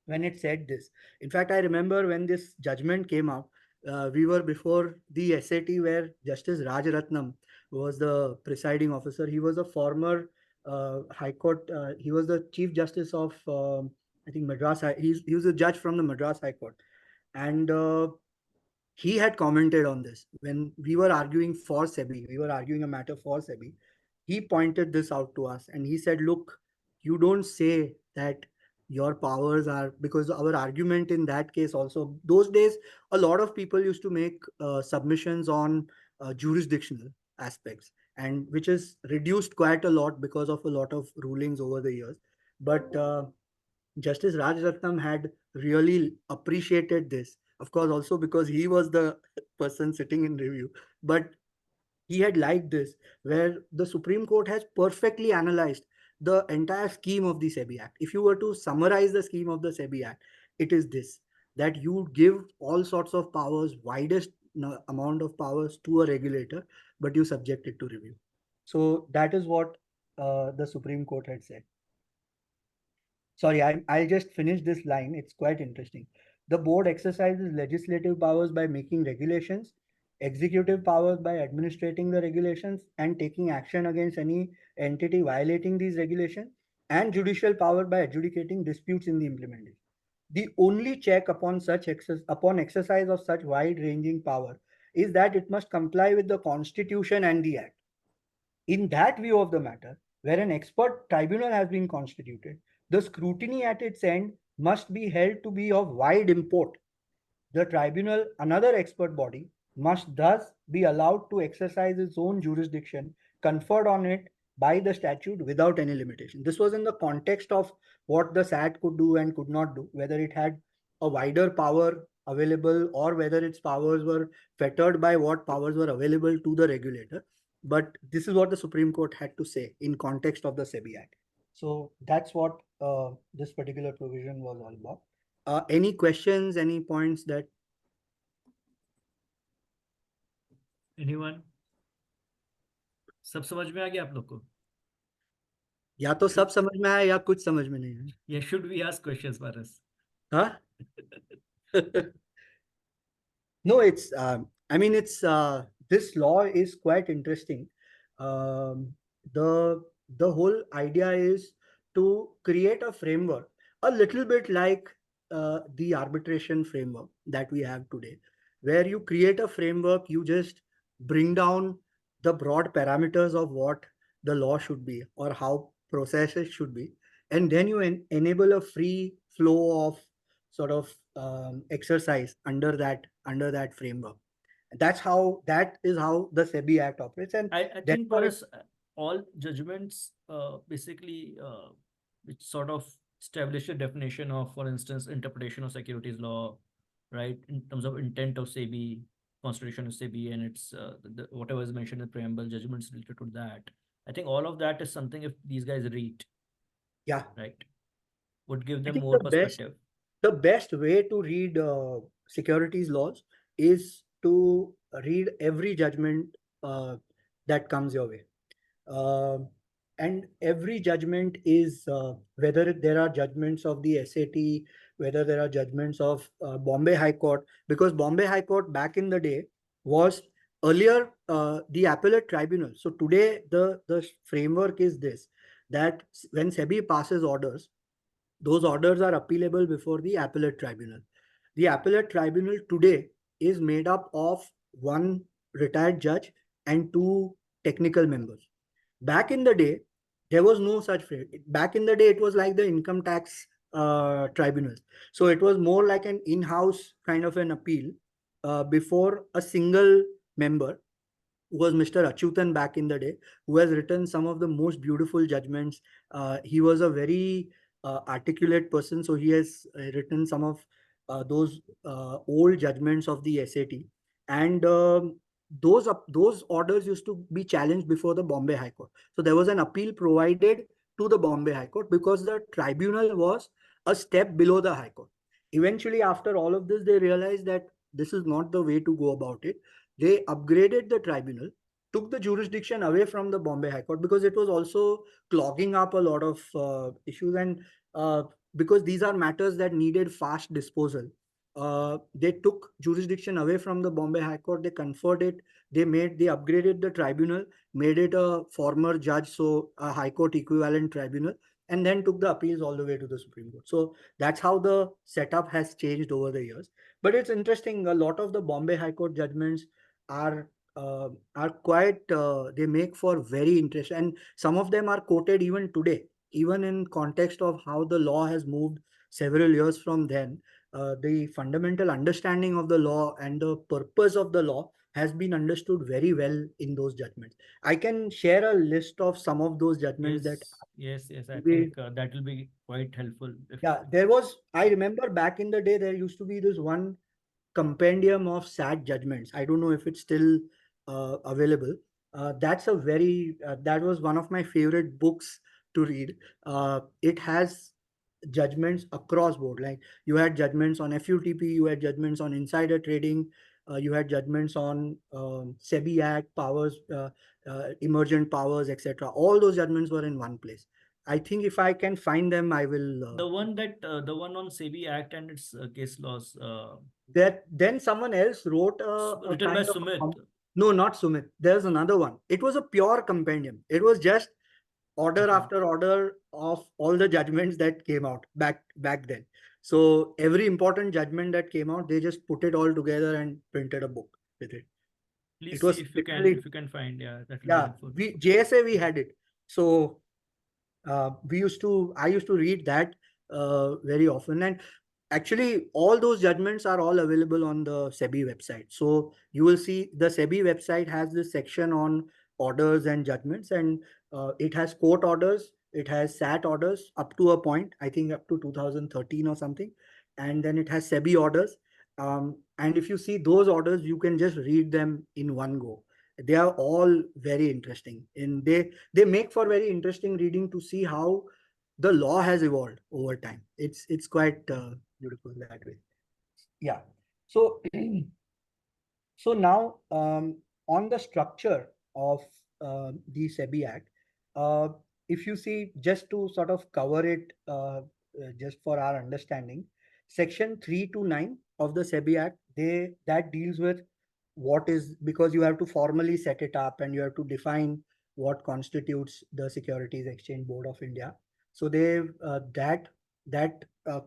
when it said this. In fact, I remember when this judgment came out, we were before the SAT where Justice Rajaratnam was the presiding officer. He was a former High Court, he was the Chief Justice of, I think, Madras. He was a judge from the Madras High Court. And he had commented on this when we were arguing for SEBI, we were arguing a matter for SEBI. He pointed this out to us and he said, look, you don't say that your powers are, because our argument in that case also, those days, a lot of people used to make submissions on jurisdictional aspects, and which is reduced quite a lot because of a lot of rulings over the years. But Justice Rajaratnam had really appreciated this, of course, also because he was the person sitting in review. But he had liked this, where the Supreme Court has perfectly analyzed the entire scheme of the SEBI Act. If you were to summarize the scheme of the SEBI Act, it is this, that you give all sorts of powers, widest amount of powers to a regulator, but you subject it to review. So that is what the Supreme Court had said. Sorry, I'll just finish this line. It's quite interesting. The board exercises legislative powers by making regulations, executive powers by administrating the regulations and taking action against any entity violating these regulations, and judicial power by adjudicating disputes in the implementation. The only check upon upon exercise of such wide-ranging power is that it must comply with the Constitution and the Act. In that view of the matter, where an expert tribunal has been constituted, the scrutiny at its end must be held to be of wide import. The tribunal, another expert body, must thus be allowed to exercise its own jurisdiction conferred on it by the statute without any limitation. This was in the context of what the SAT could do and could not do, whether it had a wider power available or whether its powers were fettered by what powers were available to the regulator. But this is what the Supreme Court had to say in context of the SEBI Act. So that's what this particular provision was all about. Any questions, any points that Anyone? सब समझ में आ गया आप लोग को? या तो सब समझ में आया या कुछ समझ में नहीं आया? Yeah, should we ask questions, Paras? Huh? No, it's I mean it's this law is quite interesting. Um, the the whole idea is to create a framework, a little bit like the arbitration framework that we have today, where you create a framework, you just bring down the broad parameters of what the law should be or how processes should be, and then you enable a free flow of sort of exercise under that framework. That is how the SEBI Act operates, and I that's think why Paras, all judgments basically which sort of establish a definition of, for instance, interpretation of securities law, right? In terms of intent of SEBI, constitution of SEBI, and it's whatever is mentioned in the preamble, judgments related to that. I think all of that is something, if these guys read, yeah, right, would give I them think more the best perspective. the best way to read securities laws is to read every judgment that comes your way. Um and every judgment is whether there are judgments of the SAT, whether there are judgments of Bombay High Court, because Bombay High Court back in the day was earlier the appellate tribunal. So today the framework is this, that when SEBI passes orders, those orders are appealable before the appellate tribunal. The appellate tribunal today is made up of one retired judge and two technical members. Back in the day, there was no such frame. Back in the day, it was like the income tax tribunals. So it was more like an in-house kind of an appeal before a single member, who was Mr. Achyutan back in the day, who has written some of the most beautiful judgments. He was a very articulate person, so he has written some of those old judgments of the SAT, and those orders used to be challenged before the Bombay High Court. So there was an appeal provided to the Bombay High Court because the tribunal was a step below the High Court. Eventually, after all of this, they realized that this is not the way to go about it. They upgraded the tribunal, took the jurisdiction away from the Bombay High Court because it was also clogging up a lot of issues, and because these are matters that needed fast disposal. They took jurisdiction away from the Bombay High Court, they conferred it, they upgraded the tribunal, made it a former judge, so a High Court equivalent tribunal, and then took the appeals all the way to the Supreme Court. So that's how the setup has changed over the years. But it's interesting, a lot of the Bombay High Court judgments are quite they make for very interesting, and some of them are quoted even today, even in context of how the law has moved several years from then. The fundamental understanding of the law and the purpose of the law has been understood very well in those judgments. I can share a list of some of those judgments that Yes. I we, think that will be quite helpful. If yeah, there was, I remember back in the day, there used to be this one compendium of SAT judgments. I don't know if it's still available. That was one of my favorite books to read. It has judgments across board. Like you had judgments on FUTP, you had judgments on insider trading, you had judgments on SEBI Act, powers, emergent powers, etc. All those judgments were in one place. I think if I can find them, I will. The one on SEBI Act and its case laws, That then someone else wrote a written by kind of Sumit. no, not Sumit. There's another one. It was a pure compendium. It was just order Okay. after order of all the judgments that came out back then. So every important judgment that came out, they just put it all together and printed a book with it. Please It see was if literally, you can find. Yeah, that will be yeah. helpful. We JSA we had it. So I used to read that very often, and actually all those judgments are all available on the SEBI website. So you will see the SEBI website has this section on orders and judgments, and it has court orders, it has SAT orders up to a point, I think up to 2013 or something, and then it has SEBI orders. And if you see those orders, you can just read them in one go. They are all very interesting, and they make for very interesting reading to see how the law has evolved over time. It's quite beautiful that way. Yeah. So so now on the structure of the SEBI Act, uh, if you see, just to sort of cover it, just for our understanding, Section 3 to 9 of the SEBI Act, that deals with what is, because you have to formally set it up and you have to define what constitutes the Securities Exchange Board of India. So they that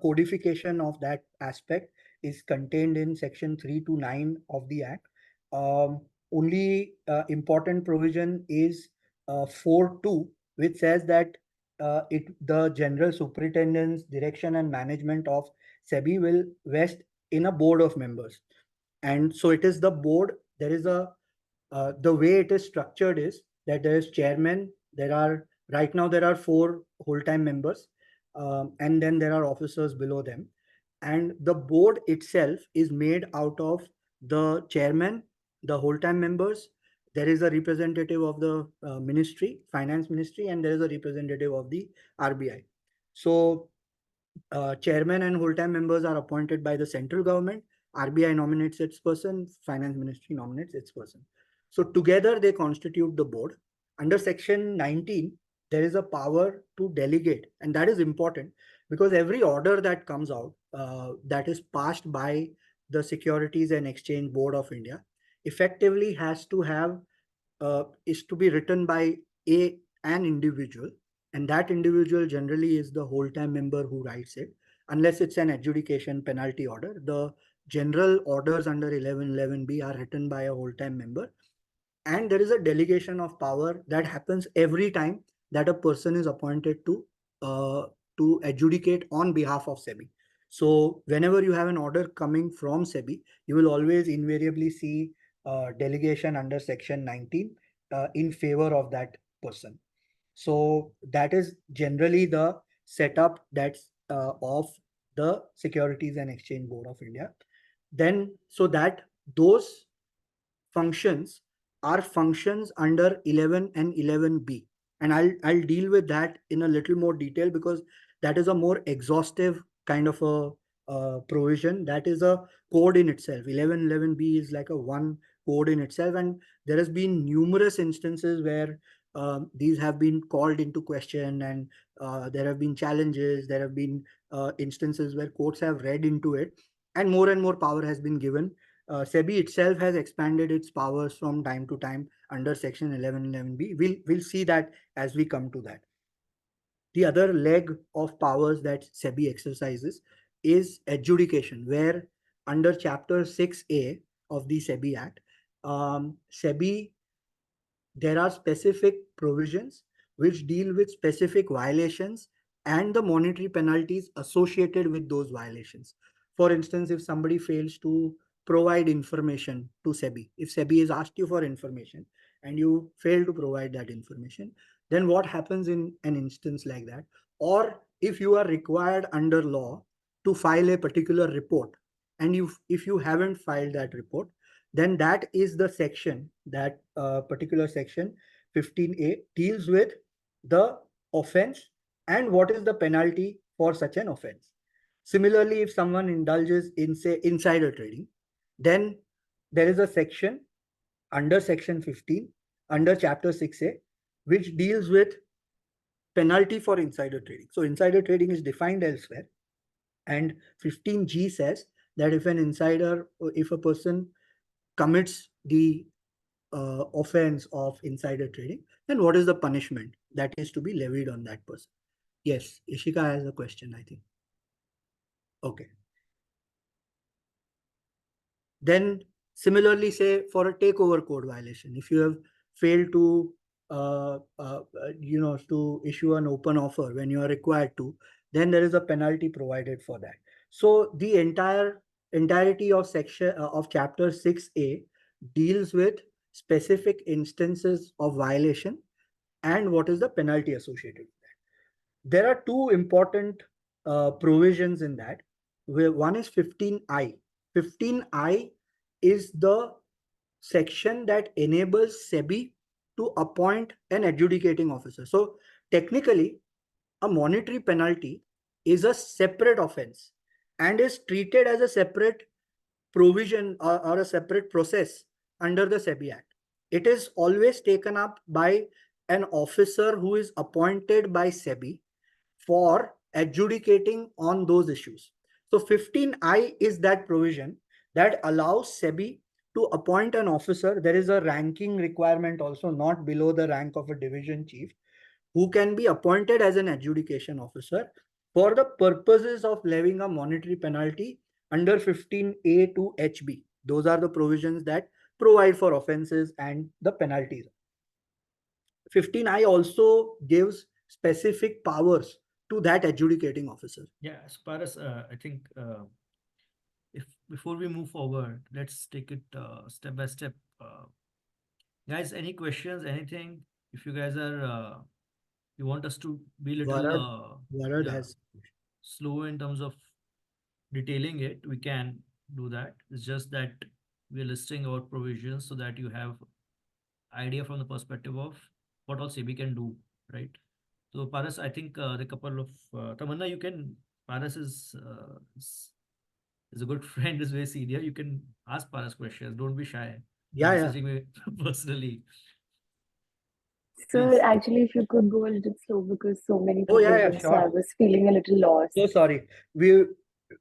codification of that aspect is contained in Section 3 to 9 of the Act. Only important provision is 4.2, which says that the general superintendent's direction and management of SEBI will vest in a board of members. And so it is the board. There is the way it is structured is that there is chairman. Right now there are 4 whole-time members, and then there are officers below them. And the board itself is made out of the chairman, the whole-time members. There is a representative of the ministry, finance ministry, and there is a representative of the RBI. So chairman and whole-time members are appointed by the central government. RBI nominates its person, finance ministry nominates its person. So together they constitute the board. Under section 19, there is a power to delegate, and that is important because every order that comes out that is passed by the Securities and Exchange Board of India effectively has to have is to be written by an individual, and that individual generally is the whole-time member who writes it, unless it's an adjudication penalty order. The general orders under 1111B are written by a whole-time member, and there is a delegation of power that happens every time that a person is appointed uh, to adjudicate on behalf of SEBI. So whenever you have an order coming from SEBI, you will always invariably see delegation under section 19 in favor of that person. So that is generally the setup that's of the Securities and Exchange Board of India. Then so that those functions are functions under 11 and 11B. And I'll deal with that in a little more detail because that is a more exhaustive kind of a provision. That is a code in itself. 1111B is like a one code in itself. And there has been numerous instances where these have been called into question, and there have been challenges. There have been instances where courts have read into it, and more power has been given. SEBI itself has expanded its powers from time to time under section 1111B. We'll see that as we come to that. The other leg of powers that SEBI exercises is adjudication, where under chapter 6A of the SEBI Act, SEBI, there are specific provisions which deal with specific violations and the monetary penalties associated with those violations. For instance, if somebody fails to provide information to SEBI, if SEBI has asked you for information and you fail to provide that information, then what happens in an instance like that? Or if you are required under law to file a particular report, and if you haven't filed that report, then that is the section, that particular section 15A deals with the offense and what is the penalty for such an offense. Similarly, if someone indulges in, say, insider trading, then there is a section under section 15 under chapter 6A which deals with penalty for insider trading. So insider trading is defined elsewhere. And 15G says that if a person commits the offense of insider trading, then what is the punishment that is to be levied on that person? Yes, Ishika has a question, I think. Okay. Then similarly, say for a takeover code violation, if you have failed to to issue an open offer when you are required to, then there is a penalty provided for that. So the entirety of section of chapter 6A deals with specific instances of violation and what is the penalty associated with that. There are two important provisions in that. Where one is 15I. 15I is the section that enables SEBI to appoint an adjudicating officer. So technically, a monetary penalty is a separate offense and is treated as a separate provision or a separate process under the SEBI Act. It is always taken up by an officer who is appointed by SEBI for adjudicating on those issues. So 15I is that provision that allows SEBI to appoint an officer. There is a ranking requirement also, not below the rank of a division chief, who can be appointed as an adjudication officer for the purposes of levying a monetary penalty under 15A to HB. Those are the provisions that provide for offenses and the penalties. 15I also gives specific powers to that adjudicating officer. Yeah, as far as I think if before we move forward, let's take it step by step. Guys, any questions, anything? If you guys are you want us to be little Varad yeah, has. slow in terms of detailing it, we can do that. It's just that we're listing our provisions so that you have idea from the perspective of what all SEBI can do, right? So Paras, I think the couple of Tamanna, you can. Paras is a good friend, is very senior. You can ask Paras questions. Don't be shy. Yeah, yeah. Messaging me personally. So Please. actually, if you could go a little slow because so many Oh, yeah, provisions, so sure. I was feeling a little lost. So sorry.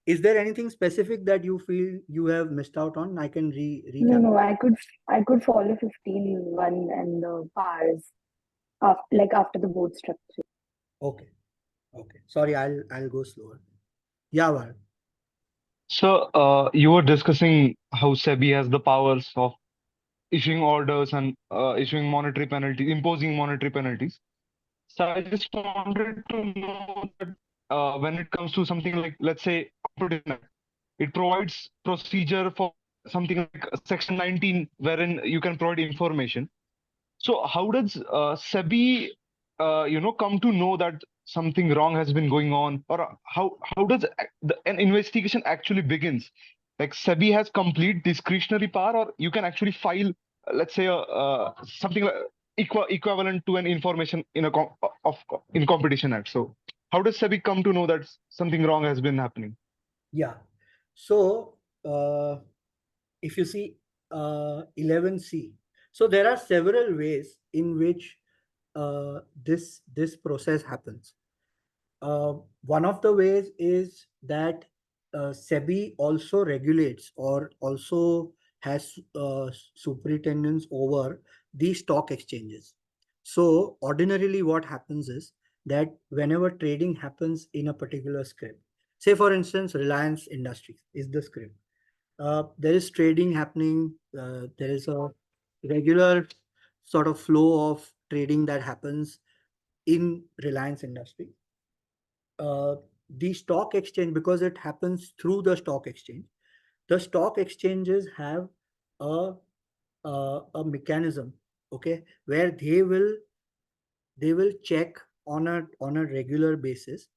Is there anything specific that you feel you have missed out on? I can recap. No, I could follow 15.1 and the bars after the board structure. Okay. Okay. Sorry, I'll go slower. Yeah, Varad. So, you were discussing how SEBI has the powers of issuing orders and issuing monetary penalties, imposing monetary penalties. So, I just wanted to know that when it comes to something like, let's say, Competition Act, it provides procedure for something like Section 19, wherein you can provide information. So, how does SEBI, come to know that something wrong has been going on, or how does an investigation actually begins? Like SEBI has complete discretionary power, or you can actually file, let's say, something like equivalent to an information in in Competition Act. So, how does SEBI come to know that something wrong has been happening? Yeah. So if you see 11C, so there are several ways in which this process happens. One of the ways is that SEBI also regulates or also has superintendence over the stock exchanges. So ordinarily what happens is that whenever trading happens in a particular script, say for instance, Reliance Industries is the script. There is trading happening. There is a regular sort of flow of trading that happens in Reliance Industry. The stock exchange, because it happens through the stock exchanges have a a mechanism, okay, where they will check on a regular basis.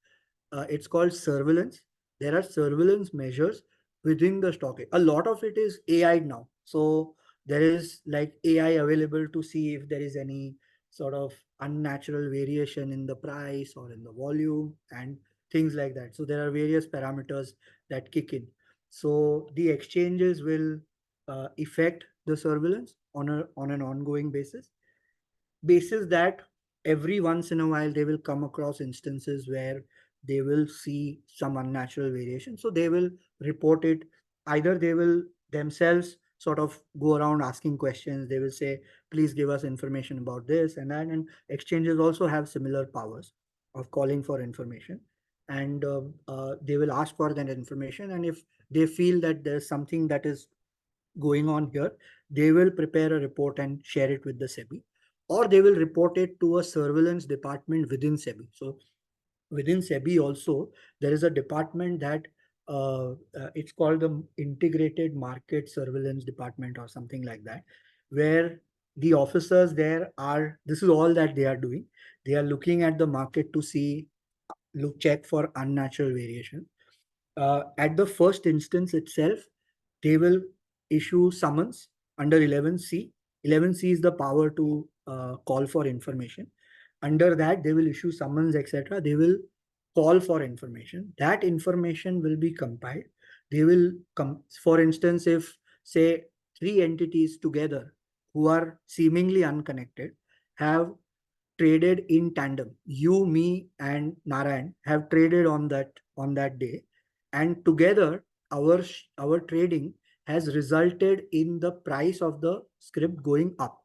It's called surveillance. There are surveillance measures within the stock. A lot of it is AI now. So there is like AI available to see if there is any sort of unnatural variation in the price or in the volume and things like that. So there are various parameters that kick in. So the exchanges will effect the surveillance on an ongoing basis. Basis that every once in a while they will come across instances where they will see some unnatural variation. So they will report it. Either they will themselves sort of go around asking questions. They will say, please give us information about this and that. And exchanges also have similar powers of calling for information. And they will ask for that information. And if they feel that there's something that is going on here, they will prepare a report and share it with the SEBI, or they will report it to a surveillance department within SEBI. So within SEBI also, there is a department that it's called the Integrated Market Surveillance Department or something like that, where the officers there are, this is all that they are doing. They are looking at the market to see, check for unnatural variation. At the first instance itself, they will issue summons under 11C. 11C is the power to call for information. Under that, they will issue summons, etc. They will call for information. That information will be compiled. They will come, for instance, if say three entities together who are seemingly unconnected have traded in tandem. You, me, and Narayan have traded on that day, and together our trading has resulted in the price of the script going up.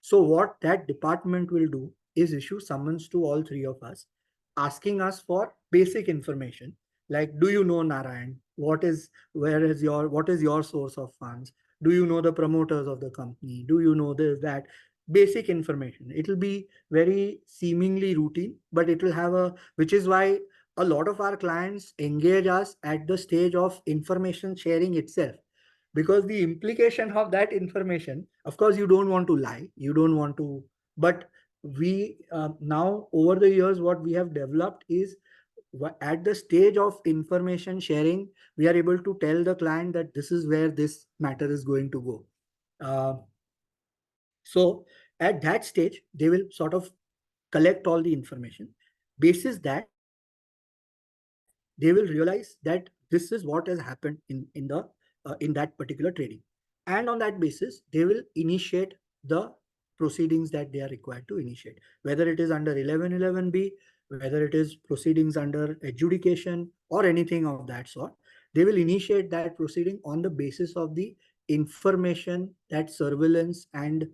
So what that department will do is issue summons to all three of us, asking us for basic information like, do you know Narayan? What is your source of funds? Do you know the promoters of the company? Do you know this, that? Basic information. It will be very seemingly routine, but it will have which is why a lot of our clients engage us at the stage of information sharing itself, because the implication of that information, of course you don't want to lie, you don't want to, but we now over the years what we have developed is at the stage of information sharing, we are able to tell the client that this is where this matter is going to go. So at that stage, they will sort of collect all the information. Basis that, they will realize that this is what has happened in that particular trading. And on that basis, they will initiate the proceedings that they are required to initiate, whether it is under 1111B, whether it is proceedings under adjudication or anything of that sort. They will initiate that proceeding on the basis of the information that surveillance and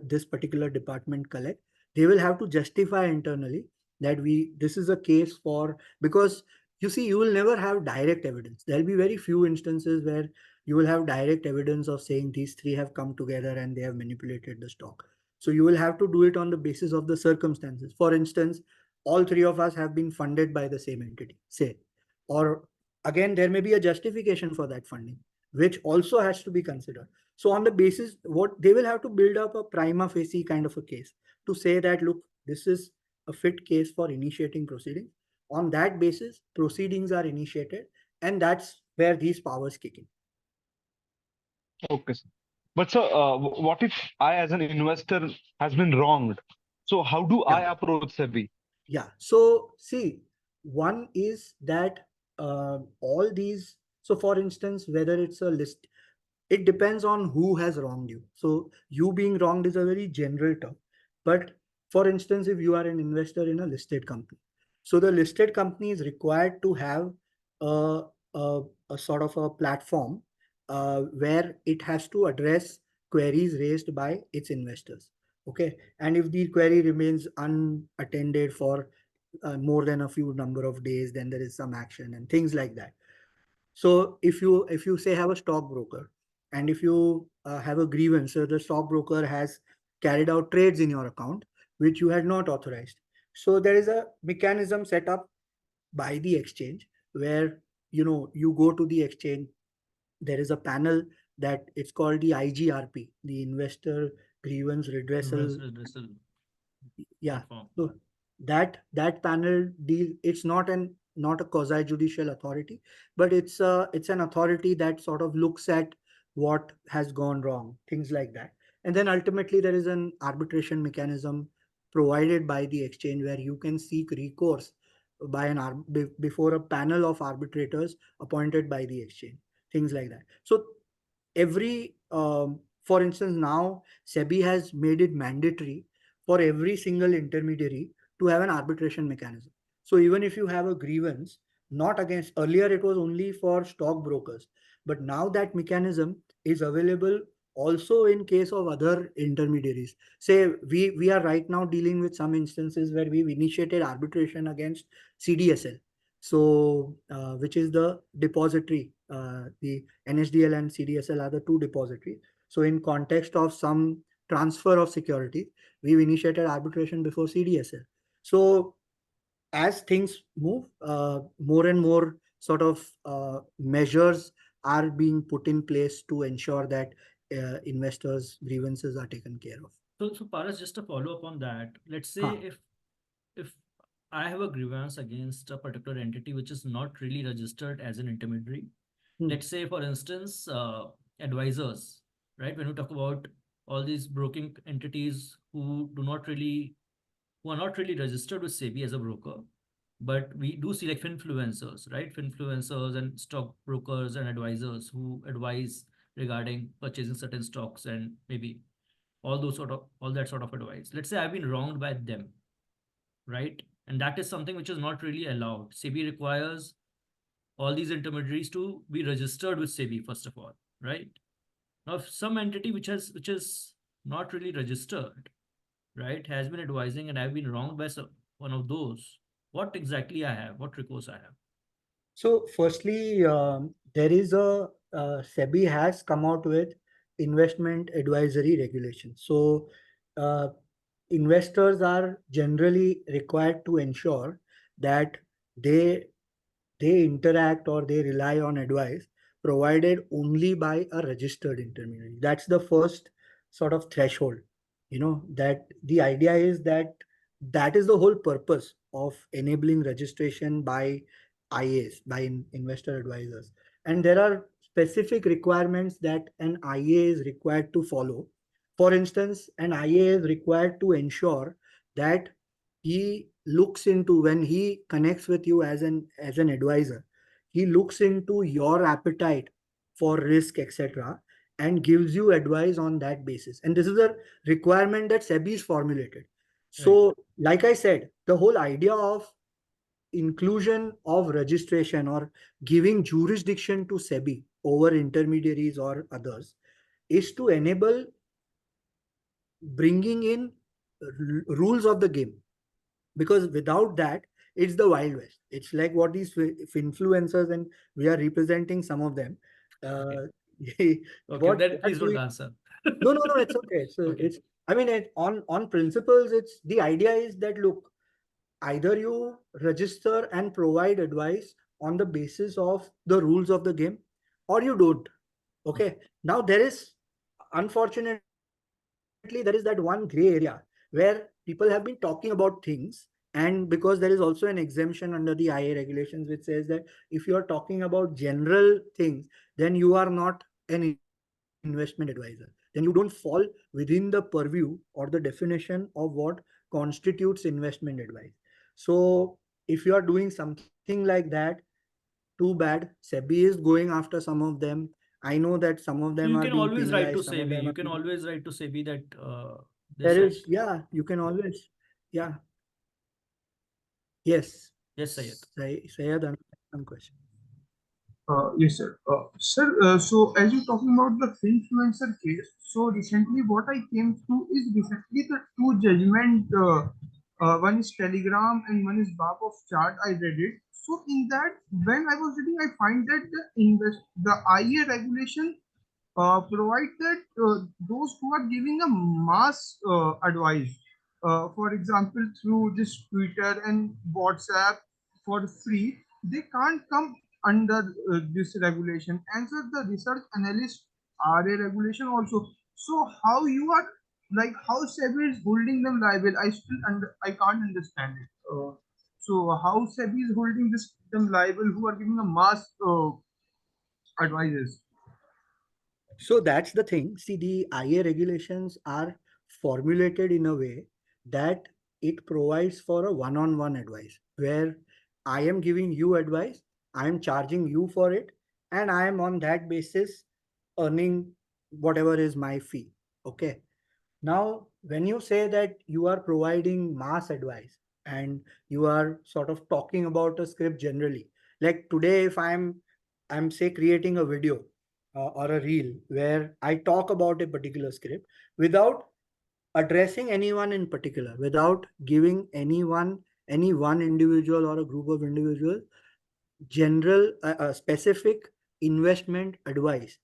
this particular department collect. They will have to justify internally that this is a case for, because you see, you will never have direct evidence. There'll be very few instances where you will have direct evidence of saying these three have come together and they have manipulated the stock. So you will have to do it on the basis of the circumstances. For instance, all three of us have been funded by the same entity, say, or again, there may be a justification for that funding, which also has to be considered. So on the basis, what they will have to build up a prima facie kind of a case to say that, look, this is a fit case for initiating proceedings. On that basis, proceedings are initiated, and that's where these powers kick in. Okay, sir. But sir, what if I, as an investor, has been wronged? So how do I Yeah. approach SEBI? Yeah. So see, one is that all these, so for instance, whether it's a list, it depends on who has wronged you. So you being wronged is a very general term. But for instance, if you are an investor in a listed company, so the listed company is required to have a, a sort of a platform where it has to address queries raised by its investors. Okay. And if the query remains unattended for more than a few number of days, then there is some action and things like that. So if you say have a stockbroker, and if you have a grievance, so the stockbroker has carried out trades in your account which you had not authorized. So there is a mechanism set up by the exchange where you go to the exchange. There is a panel that it's called the IGRP, the Investor Grievance Redressal. Redressal Yeah. platform. So that panel deal, it's not a quasi judicial authority, but it's an authority that sort of looks at what has gone wrong, things like that. And then ultimately there is an arbitration mechanism provided by the exchange where you can seek recourse by before a panel of arbitrators appointed by the exchange, things like that. So every for instance, now SEBI has made it mandatory for every single intermediary to have an arbitration mechanism. So even if you have a grievance, not against, earlier it was only for stockbrokers, but now that mechanism is available also in case of other intermediaries. Say we are right now dealing with some instances where we've initiated arbitration against CDSL. So which is the depository, the NSDL and CDSL are the two depositories. So in context of some transfer of security, we've initiated arbitration before CDSL. So as things move, more and more sort of measures are being put in place to ensure that investors' grievances are taken care of. So Paras, just a follow up on that. Let's say Huh. if I have a grievance against a particular entity which is not really registered as an intermediary. Hmm. Let's say, for instance, advisors, right? When we talk about all these broking entities who are not really registered with SEBI as a broker, but we do see like finfluencers, right? Finfluencers and stockbrokers and advisors who advise regarding purchasing certain stocks and maybe all that sort of advice. Let's say I've been wronged by them, right? And that is something which is not really allowed. SEBI requires all these intermediaries to be registered with SEBI first of all, right? Now, if some entity which is not really registered, right, has been advising and I've been wronged by one of those, what exactly I have, what recourse I have? So, firstly, there is a SEBI has come out with investment advisory regulations. So, uh, investors are generally required to ensure that they they interact or they rely on advice provided only by a registered intermediary. That's the first sort of threshold. That the idea is that that is the whole purpose of enabling registration by IAs, by investor advisors. And there are specific requirements that an IA is required to follow. For instance, an IA is required to ensure that he looks into, when he connects with you as an advisor, he looks into your appetite for risk, etc., and gives you advice on that basis. And this is a requirement that SEBI is formulated. So, like I said, the whole idea of inclusion of registration or giving jurisdiction to SEBI over intermediaries or others is to enable bringing in rules of the game, because without that it's the wild west. It's like what these influencers, and we are representing some of them. uh, Okay, what then they are please don't doing. answer. No, it's okay. So Okay. it's, I mean, on principles, it's the idea is that, look, either you register and provide advice on the basis of the rules of the game, or you don't. Okay. Now there is, unfortunately, there is that one gray area where people have been talking about things. And because there is also an exemption under the IA regulations, which says that if you're talking about general things, then you are not an investment advisor. Then you don't fall within the purview or the definition of what constitutes investment advice. So if you are doing something like that, too bad. SEBI is going after some of them. I know that some of So them you are can being always write to penalized, some of SEBI. them You are can being, always write to SEBI that this there is. is, yeah, you can always, yeah, yes. Yes, Sayed. Sayed, some question. Yes, sir. So as you're talking about the influencer case, so recently what I came through is recently the two judgment. One is Telegram and one is Bab of Chart. I read it. So in that, when I was reading, I find that the IA regulation provide that those who are giving a mass advice, for example, through this Twitter and WhatsApp for free, they can't come under this regulation. And so the research analysts are a regulation also. So how you are, like, how SEBI is holding them liable? I can't understand it. So how SEBI is holding them liable who are giving a mass advices? So that's the thing. See, the IA regulations are formulated in a way that it provides for a one-on-one advice, where I am giving you advice, I am charging you for it, and I am on that basis earning whatever is my fee. Okay. Now, when you say that you are providing mass advice and you are sort of talking about a script generally, like today, if I'm say creating a video or a reel where I talk about a particular script without addressing anyone in particular, without giving any one individual or a group of individuals general specific investment advice,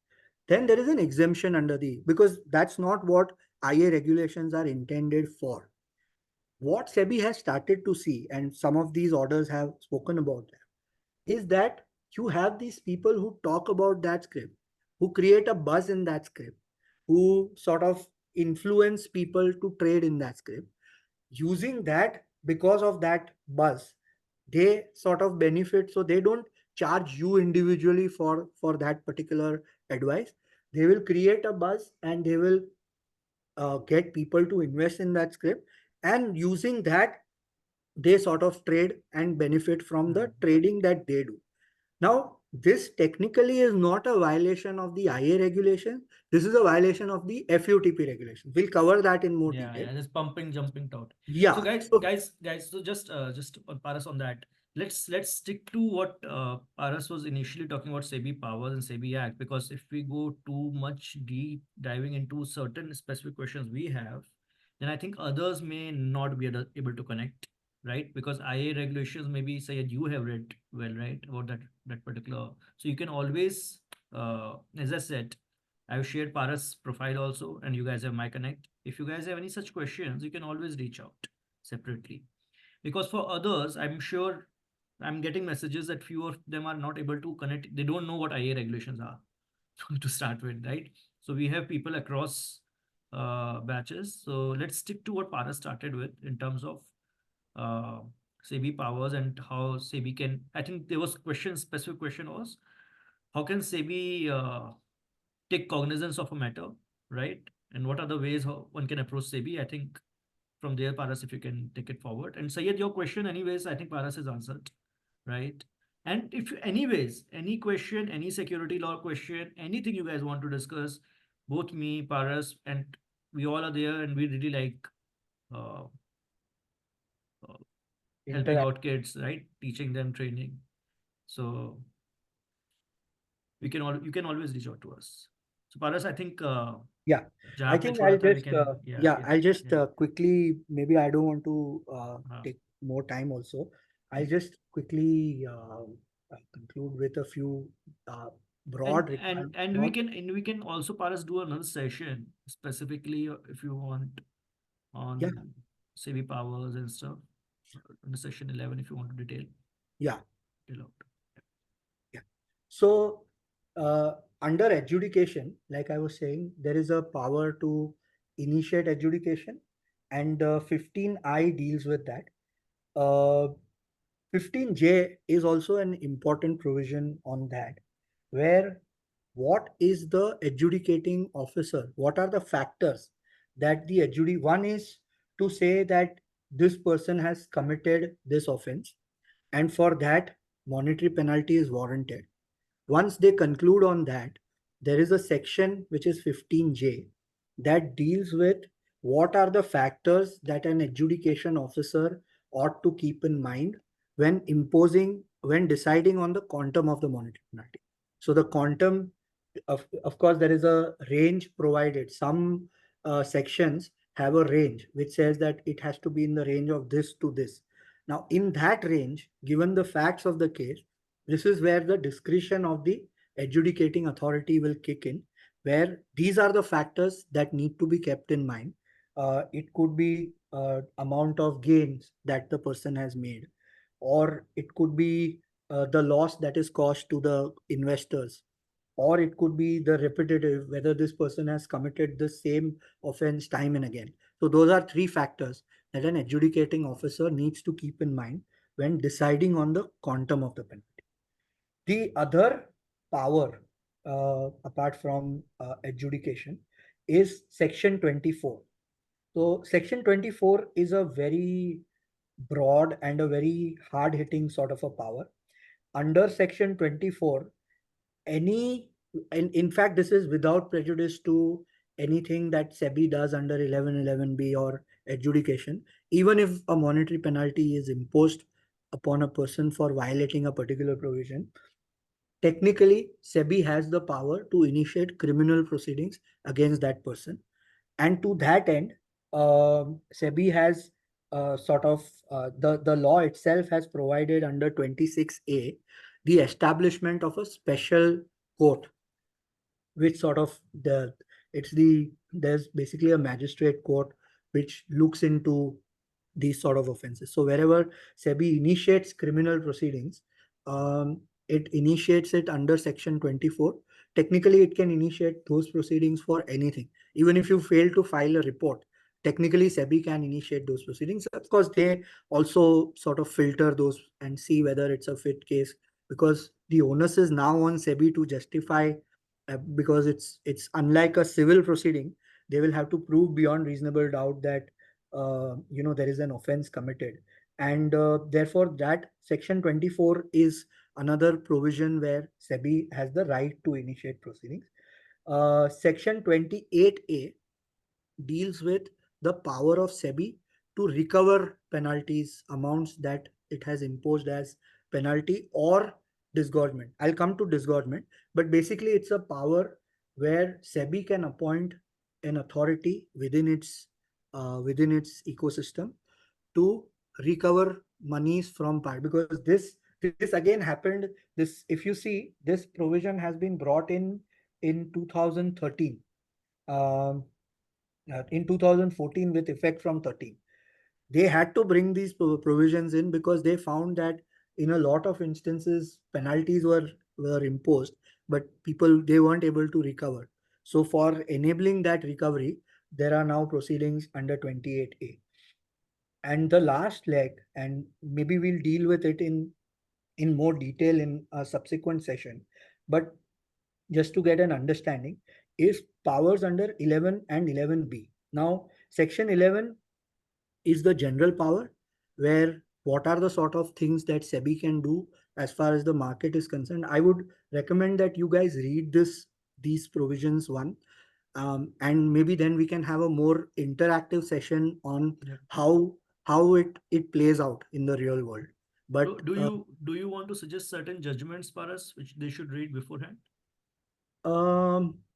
then there is an exemption under the, because that's not what IA regulations are intended for. What SEBI has started to see, and some of these orders have spoken about that, is that you have these people who talk about that script, who create a buzz in that script, who sort of influence people to trade in that script. Using that, because of that buzz, they sort of benefit. So they don't charge you individually for that particular advice. They will create a buzz and they will get people to invest in that script, and using that they sort of trade and benefit from the trading that they do. Now, this technically is not a violation of the IA regulation. This is a violation of the FUTP regulation. We'll cover that in more Yeah, detail. yeah, just pumping, jumping out. Yeah. So guys, so just Paras on that. Let's stick to what Paras was initially talking about, SEBI powers and SEBI Act, because if we go too much deep diving into certain specific questions we have, then I think others may not be able to connect, right? Because IA regulations, maybe Sayed, you have read well, right, about that particular. So you can always, as I said, I've shared Paras' profile also, and you guys have my connect. If you guys have any such questions, you can always reach out separately. Because for others, I'm sure I'm getting messages that few of them are not able to connect. They don't know what IA regulations are to start with, right? So we have people across batches. So let's stick to what Paras started with in terms of uh, SEBI powers and how SEBI can. I think there was specific question was, how can SEBI take cognizance of a matter, right? And what are the ways how one can approach SEBI? I think from there, Paras, if you can take it forward. And Sayed, your question, anyways, I think Paras has answered, right? And if anyways, any question, any security law question, anything you guys want to discuss, both me, Paras, and we all are there, and we really like uh, uh, helping out kids, right? Teaching them, training. So you can always reach out to us. So Paras, I think Yeah, I जहाँ पे think छोड़ा I'll था we just can I'll just yeah. quickly, maybe I don't want to हाँ. take more time also. I'll just quickly conclude with a few broad requirements. And we can also Paras do another session specifically if you want on Yeah, SEBI powers and stuff in the session 11 if you want to detail yeah, out. yeah. So under adjudication, like I was saying, there is a power to initiate adjudication, and 15I deals with that. 15J is also an important provision on that, where what is the adjudicating officer? What are the factors that the one is to say that this person has committed this offense, and for that, monetary penalty is warranted. Once they conclude on that, there is a section which is 15J that deals with what are the factors that an adjudication officer ought to keep in mind when deciding on the quantum of the monetary penalty. So the quantum, of course, there is a range provided. Some sections have a range which says that it has to be in the range of this to this. Now, in that range, given the facts of the case, this is where the discretion of the adjudicating authority will kick in, where these are the factors that need to be kept in mind. It could be amount of gains that the person has made, or it could be the loss that is caused to the investors, or it could be the repetitive, whether this person has committed the same offense time and again. So those are three factors that an adjudicating officer needs to keep in mind when deciding on the quantum of the penalty. The other power, apart from adjudication, is Section 24. So Section 24 is a very broad and a very hard-hitting sort of a power. Under Section 24, any, and in fact, this is without prejudice to anything that SEBI does under 1111B or adjudication, even if a monetary penalty is imposed upon a person for violating a particular provision, technically SEBI has the power to initiate criminal proceedings against that person. And to that end, SEBI has the law itself has provided under 26A the establishment of a special court, which sort of there's basically a magistrate court which looks into these sort of offenses. So wherever SEBI initiates criminal proceedings, it initiates it under Section 24. Technically, it can initiate those proceedings for anything. Even if you fail to file a report, technically SEBI can initiate those proceedings. Of course, they also sort of filter those and see whether it's a fit case, because the onus is now on SEBI to justify, because it's unlike a civil proceeding. They will have to prove beyond reasonable doubt that there is an offense committed, and therefore that Section 24 is another provision where SEBI has the right to initiate proceedings. Section 28A deals with the power of SEBI to recover penalties, amounts that it has imposed as penalty or disgorgement. I'll come to disgorgement, but basically it's a power where SEBI can appoint an authority within its ecosystem to recover monies from part, because this again happened. This, if you see, this provision has been brought in 2013. Um, in 2014 with effect from 13. They had to bring these provisions in because they found that in a lot of instances penalties were imposed, but people, they weren't able to recover. So for enabling that recovery, there are now proceedings under 28A. And the last leg, and maybe we'll deal with it in more detail in a subsequent session, but just to get an understanding, is powers under 11 and 11B. Now, Section 11 is the general power, where what are the sort of things that SEBI can do as far as the market is concerned. I would recommend that you guys read these provisions one, and maybe then we can have a more interactive session on how it plays out in the real world. But Do you want to suggest certain judgments for us which they should read beforehand?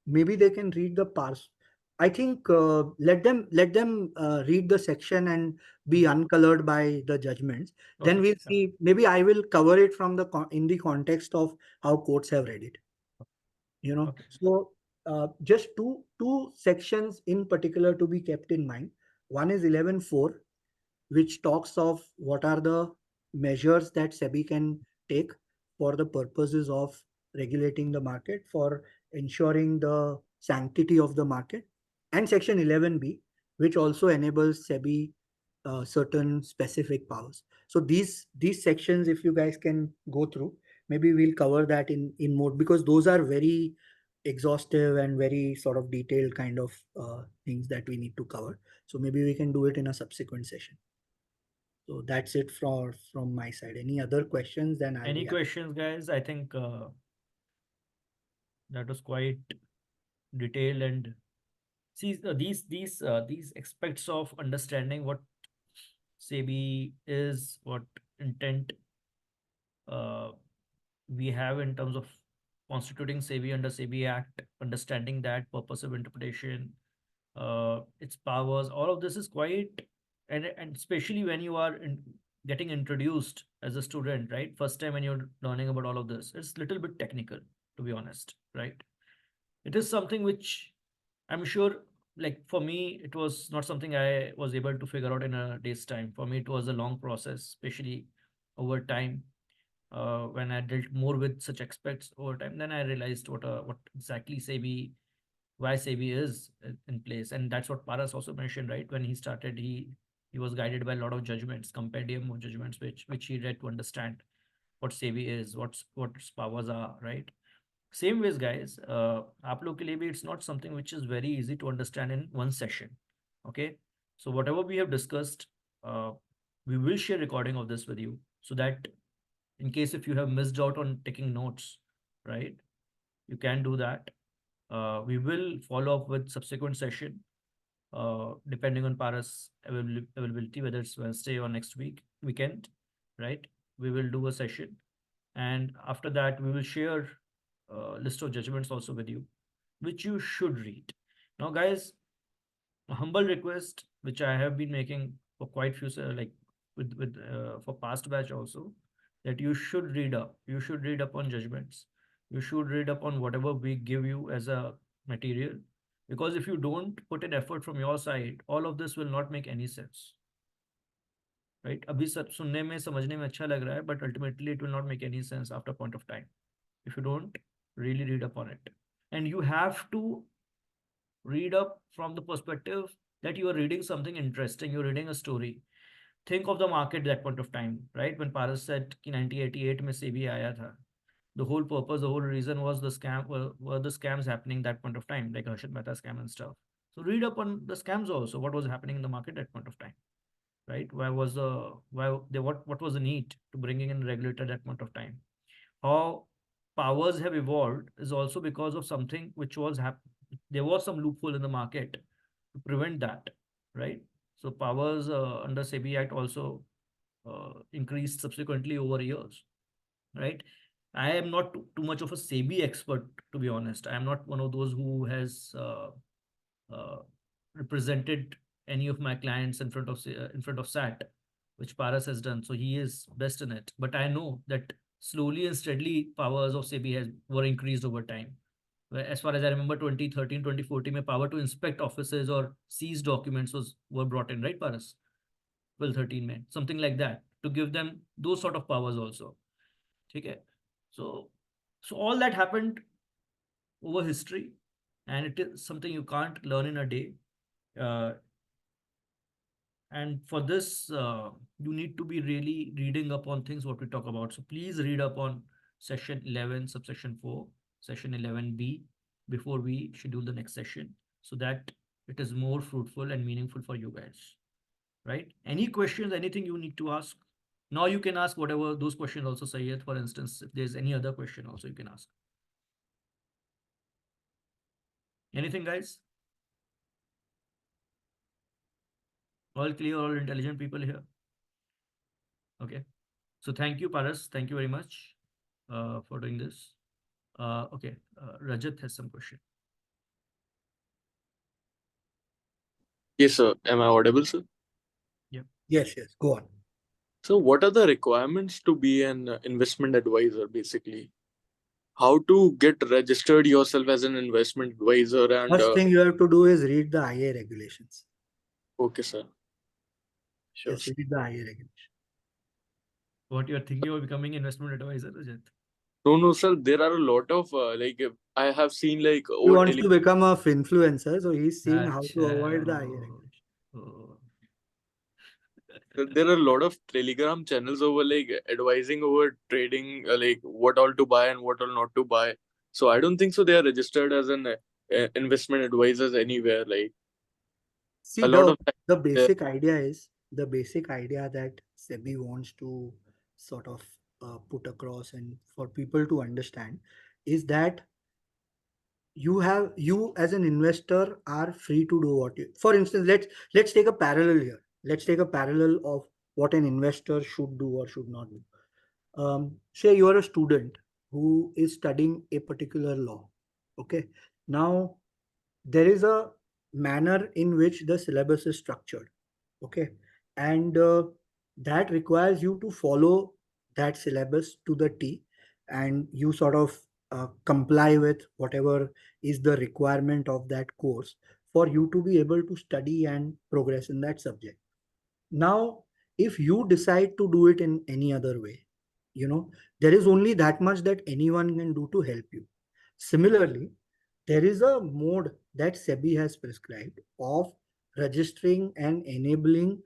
Maybe they can read the parse. I think let them read the section and be uncolored by the judgments. Then Okay, we'll see. Maybe I will cover it from in the context of how courts have read it. Okay. So just two sections in particular to be kept in mind. One is 11.4, which talks of what are the measures that SEBI can take for the purposes of regulating the market, for ensuring the sanctity of the market, and Section 11B, which also enables SEBI certain specific powers. So these sections, if you guys can go through, maybe we'll cover that in more, because those are very exhaustive and very sort of detailed kind of things that we need to cover. So maybe we can do it in a subsequent session. So that's it from my side. Any other questions? Then I'll Any be happy. questions, guys? I think that was quite detailed, and see these aspects of understanding what SEBI is, what intent uh, we have in terms of constituting SEBI under SEBI Act, understanding that purpose of interpretation, its powers, all of this is quite, and especially when you are getting introduced as a student, right? First time when you're learning about all of this, it's a little bit technical, to be honest, right? It is something which I'm sure, like for me, it was not something I was able to figure out in a day's time. For me, it was a long process, especially over time. When I dealt more with such aspects over time, then I realized what exactly SEBI, why SEBI is in place, and that's what Paras also mentioned, right? When he started, he was guided by a lot of judgments, compendium of judgments, which he read to understand what SEBI is, what its powers are, right? Same ways, guys, आप लोग के लिए भी it's not something which is very easy to understand in one session. Okay, so whatever we have discussed, we will share recording of this with you, so that in case if you have missed out on taking notes, right, you can do that. We will follow up with subsequent session, depending on Paras availability, whether it's Wednesday or next weekend, right? We will do a session, and after that, we will share a list of judgments also with you, which you should read. Now, guys, a humble request, which I have been making for quite few, like with for past batch also, that you should read up. You should read up on judgments. You should read up on whatever we give you as a material, because if you don't put in effort from your side, all of this will not make any sense. Right? अभी सब सुनने में समझने में अच्छा लग रहा है, but ultimately it will not make any sense after a point of time if you don't really read up on it. And you have to read up from the perspective that you are reading something interesting, you're reading a story. Think of the market that point of time, right? When Paras said कि 1988 में SEBI आया था, the whole purpose, the whole reason was the scam, were the scams happening that point of time, like Harshit Mehta scam and stuff. So read up on the scams also, what was happening in the market at point of time, right? What was the need to bringing in regulator at that point of time? How powers have evolved is also because of something which was there was some loophole in the market to prevent that, right? So powers under SEBI Act also increased subsequently over years, right? I am not too much of a SEBI expert, to be honest. I am not one of those who has uh, represented any of my clients in front of SAT, which Paras has done. So he is best in it. But I know that slowly and steadily powers of SEBI were increased over time. As far as I remember, 2013, 2014, power to inspect offices or seize documents were brought in, right, Paras? 12, 13 men, something like that, to give them those sort of powers also. Okay. So all that happened over history, and it is something you can't learn in a day. Uh, and for this, you need to be really reading up on things what we talk about. So please read up on session 11, subsection 4, session 11B before we schedule the next session, so that it is more fruitful and meaningful for you guys. Right? Any questions, anything you need to ask? Now you can ask whatever those questions also, Sayed. For instance, if there's any other question also, you can ask. Anything, guys? All clear, all intelligent people here? Okay. So thank you, Paras. Thank you very much for doing this. Okay. Rajat has some question. Yes, sir. Am I audible, sir? Yes, go on. So, what are the requirements to be an investment advisor, basically? How to get registered yourself as an investment advisor and First thing you have to do is read the IA regulations. okay, sir. Sure. Yes, read the IA regulations. What you're thinking of becoming investment advisor, Rajat? No, sir. There are a lot of I have seen like He wants to become a influencer, so he's seeing how to avoid the IA Acha, regulations. oh. there are a lot of Telegram channels over like advising over trading, like what all to buy and what all not to buy. So I don't think so. They are registered as an investment advisors anywhere. Like See, a lot of the basic idea that SEBI wants to sort of put across and for people to understand is that you as an investor are free to do what you, for instance, let's take a parallel here. Let's take a parallel of what an investor should do or should not do. Say you are a student who is studying a particular law. Okay. Now there is a manner in which the syllabus is structured. Okay. And that requires you to follow that syllabus to the T, and you sort of comply with whatever is the requirement of that course for you to be able to study and progress in that subject. Now, if you decide to do it in any other way, there is only that much that anyone can do to help you. Similarly, there is a mode that SEBI has prescribed of registering and enabling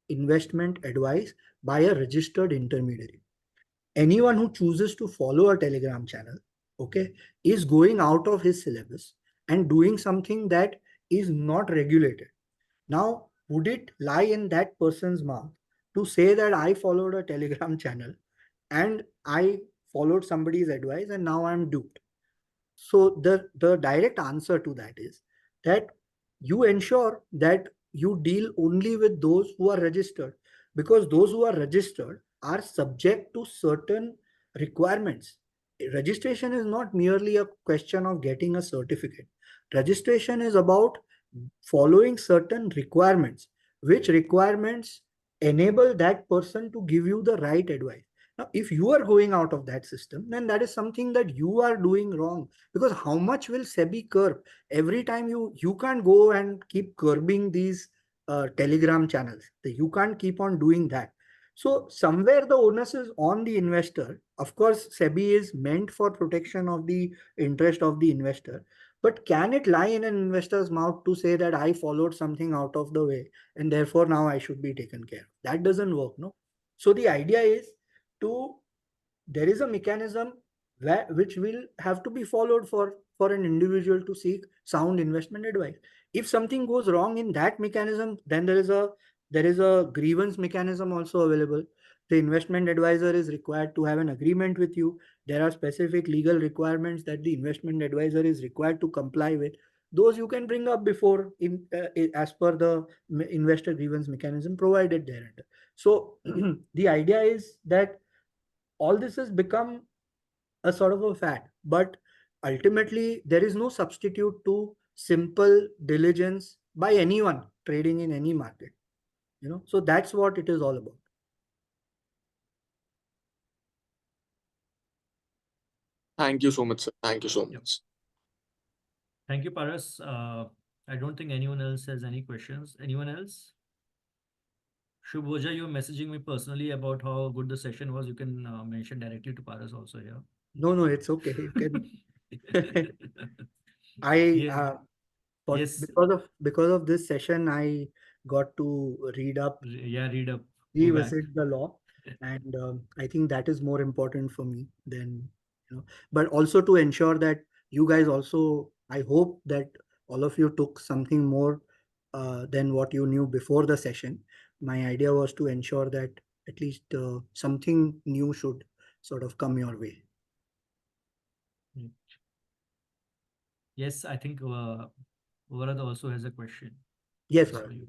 investment advice by a registered intermediary. Anyone who chooses to follow a Telegram channel, okay, is going out of his syllabus and doing something that is not regulated. Now, would it lie in that person's mouth to say that I followed a Telegram channel and I followed somebody's advice and now I'm duped? So the direct answer to that is that you ensure that you deal only with those who are registered, because those who are registered are subject to certain requirements. Registration is not merely a question of getting a certificate. Registration is about following certain requirements, which requirements enable that person to give you the right advice. Now, if you are going out of that system, then that is something that you are doing wrong. Because how much will SEBI curb? Every time you can't go and keep curbing these Telegram channels. You can't keep on doing that. So somewhere the onus is on the investor. Of course, SEBI is meant for protection of the interest of the investor. But can it lie in an investor's mouth to say that I followed something out of the way and therefore now I should be taken care of? That doesn't work, no? So the idea is to, there is a mechanism which will have to be followed for an individual to seek sound investment advice. If something goes wrong in that mechanism, then there is a grievance mechanism also available. The investment advisor is required to have an agreement with you. There are specific legal requirements that the investment advisor is required to comply with. Those you can bring up before as per the investor grievance mechanism provided there. So the idea is that all this has become a sort of a fad, but ultimately there is no substitute to simple diligence by anyone trading in any market. So that's what it is all about. Thank you so much, sir. Thank you so Yep. much. Thank you, Paras. I don't think anyone else has any questions. Anyone else? Shubhoja, you're messaging me personally about how good the session was. You can mention directly to Paras also here. No, it's okay. You can. I Yeah. Yes. because of this session, I got to read up, Yeah, read up. Go back. revisit the law, and I think that is more important for me than, but also to ensure that you guys also, I hope that all of you took something more than what you knew before the session. My idea was to ensure that at least something new should sort of come your way. Yes, I think Varad also has a question. Yes, Just sir. for you.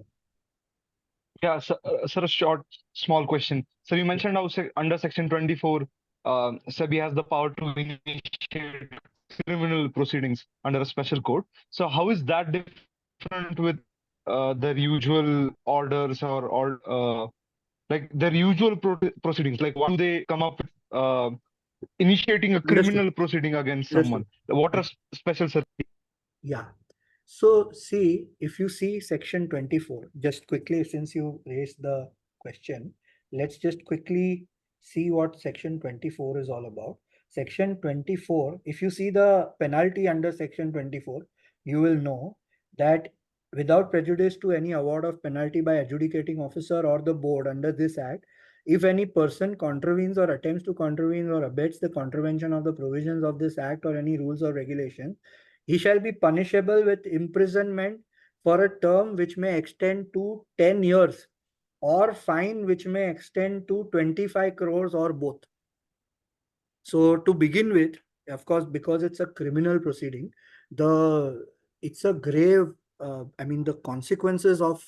Yeah, sir, a short, small question. So you mentioned how under Section 24, SEBI has the power to initiate criminal proceedings under a special code. So how is that different with their usual orders or like their usual proceedings? Like, why do they come up with initiating a Understood. criminal proceeding against Understood. someone? What are special Yeah. So see, if you see section 24, just quickly, since you raised the question, let's just quickly see what section 24 is all about. Section 24, if you see the penalty under section 24, you will know that without prejudice to any award of penalty by adjudicating officer or the board under this act, if any person contravenes or attempts to contravene or abets the contravention of the provisions of this act or any rules or regulations, he shall be punishable with imprisonment for a term which may extend to 10 years or fine which may extend to 25 crores or both. So to begin with, of course, because it's a criminal proceeding, it's a grave, the consequences of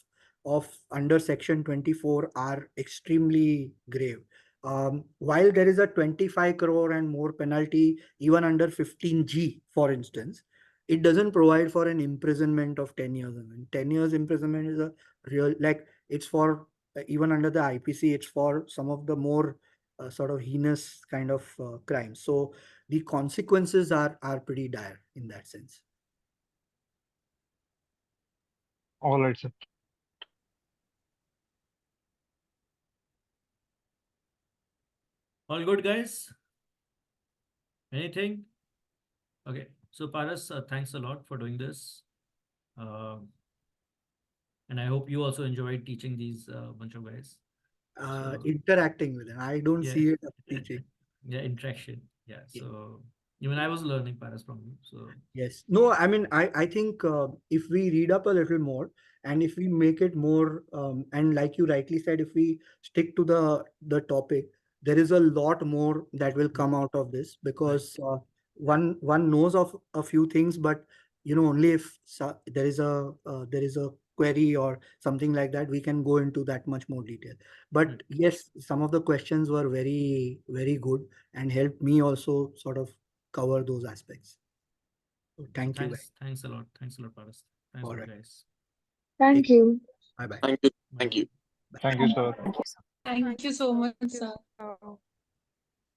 under section 24 are extremely grave. While there is a 25 crore and more penalty, even under 15G, for instance, it doesn't provide for an imprisonment of 10 years. 10 years imprisonment is a real, like it's for, even under the IPC, it's for some of the more sort of heinous kind of crimes. So the consequences are pretty dire in that sense. All right, sir. All good, guys? Anything? Okay. So Paras, thanks a lot for doing this. And I hope you also enjoyed teaching these bunch of guys. So, Interacting with them. I don't yeah. see it as teaching. Yeah, interaction. Yeah. Yeah. So even I was learning Paras from you. So Yes. No, I think if we read up a little more and if we make it more, and like you rightly said, if we stick to the topic, there is a lot more that will come out of this because one knows of a few things, but only if there is a query or something like that, we can go into that much more detail. But Right. yes, some of the questions were very, very good and helped me also sort of cover those aspects. So thank you. Thanks a lot. Thanks a lot, Paras. Thanks a lot, Alright. guys. Thank you. Bye bye. Thank you. Thank you. Thank you, sir. Thank you so much, sir.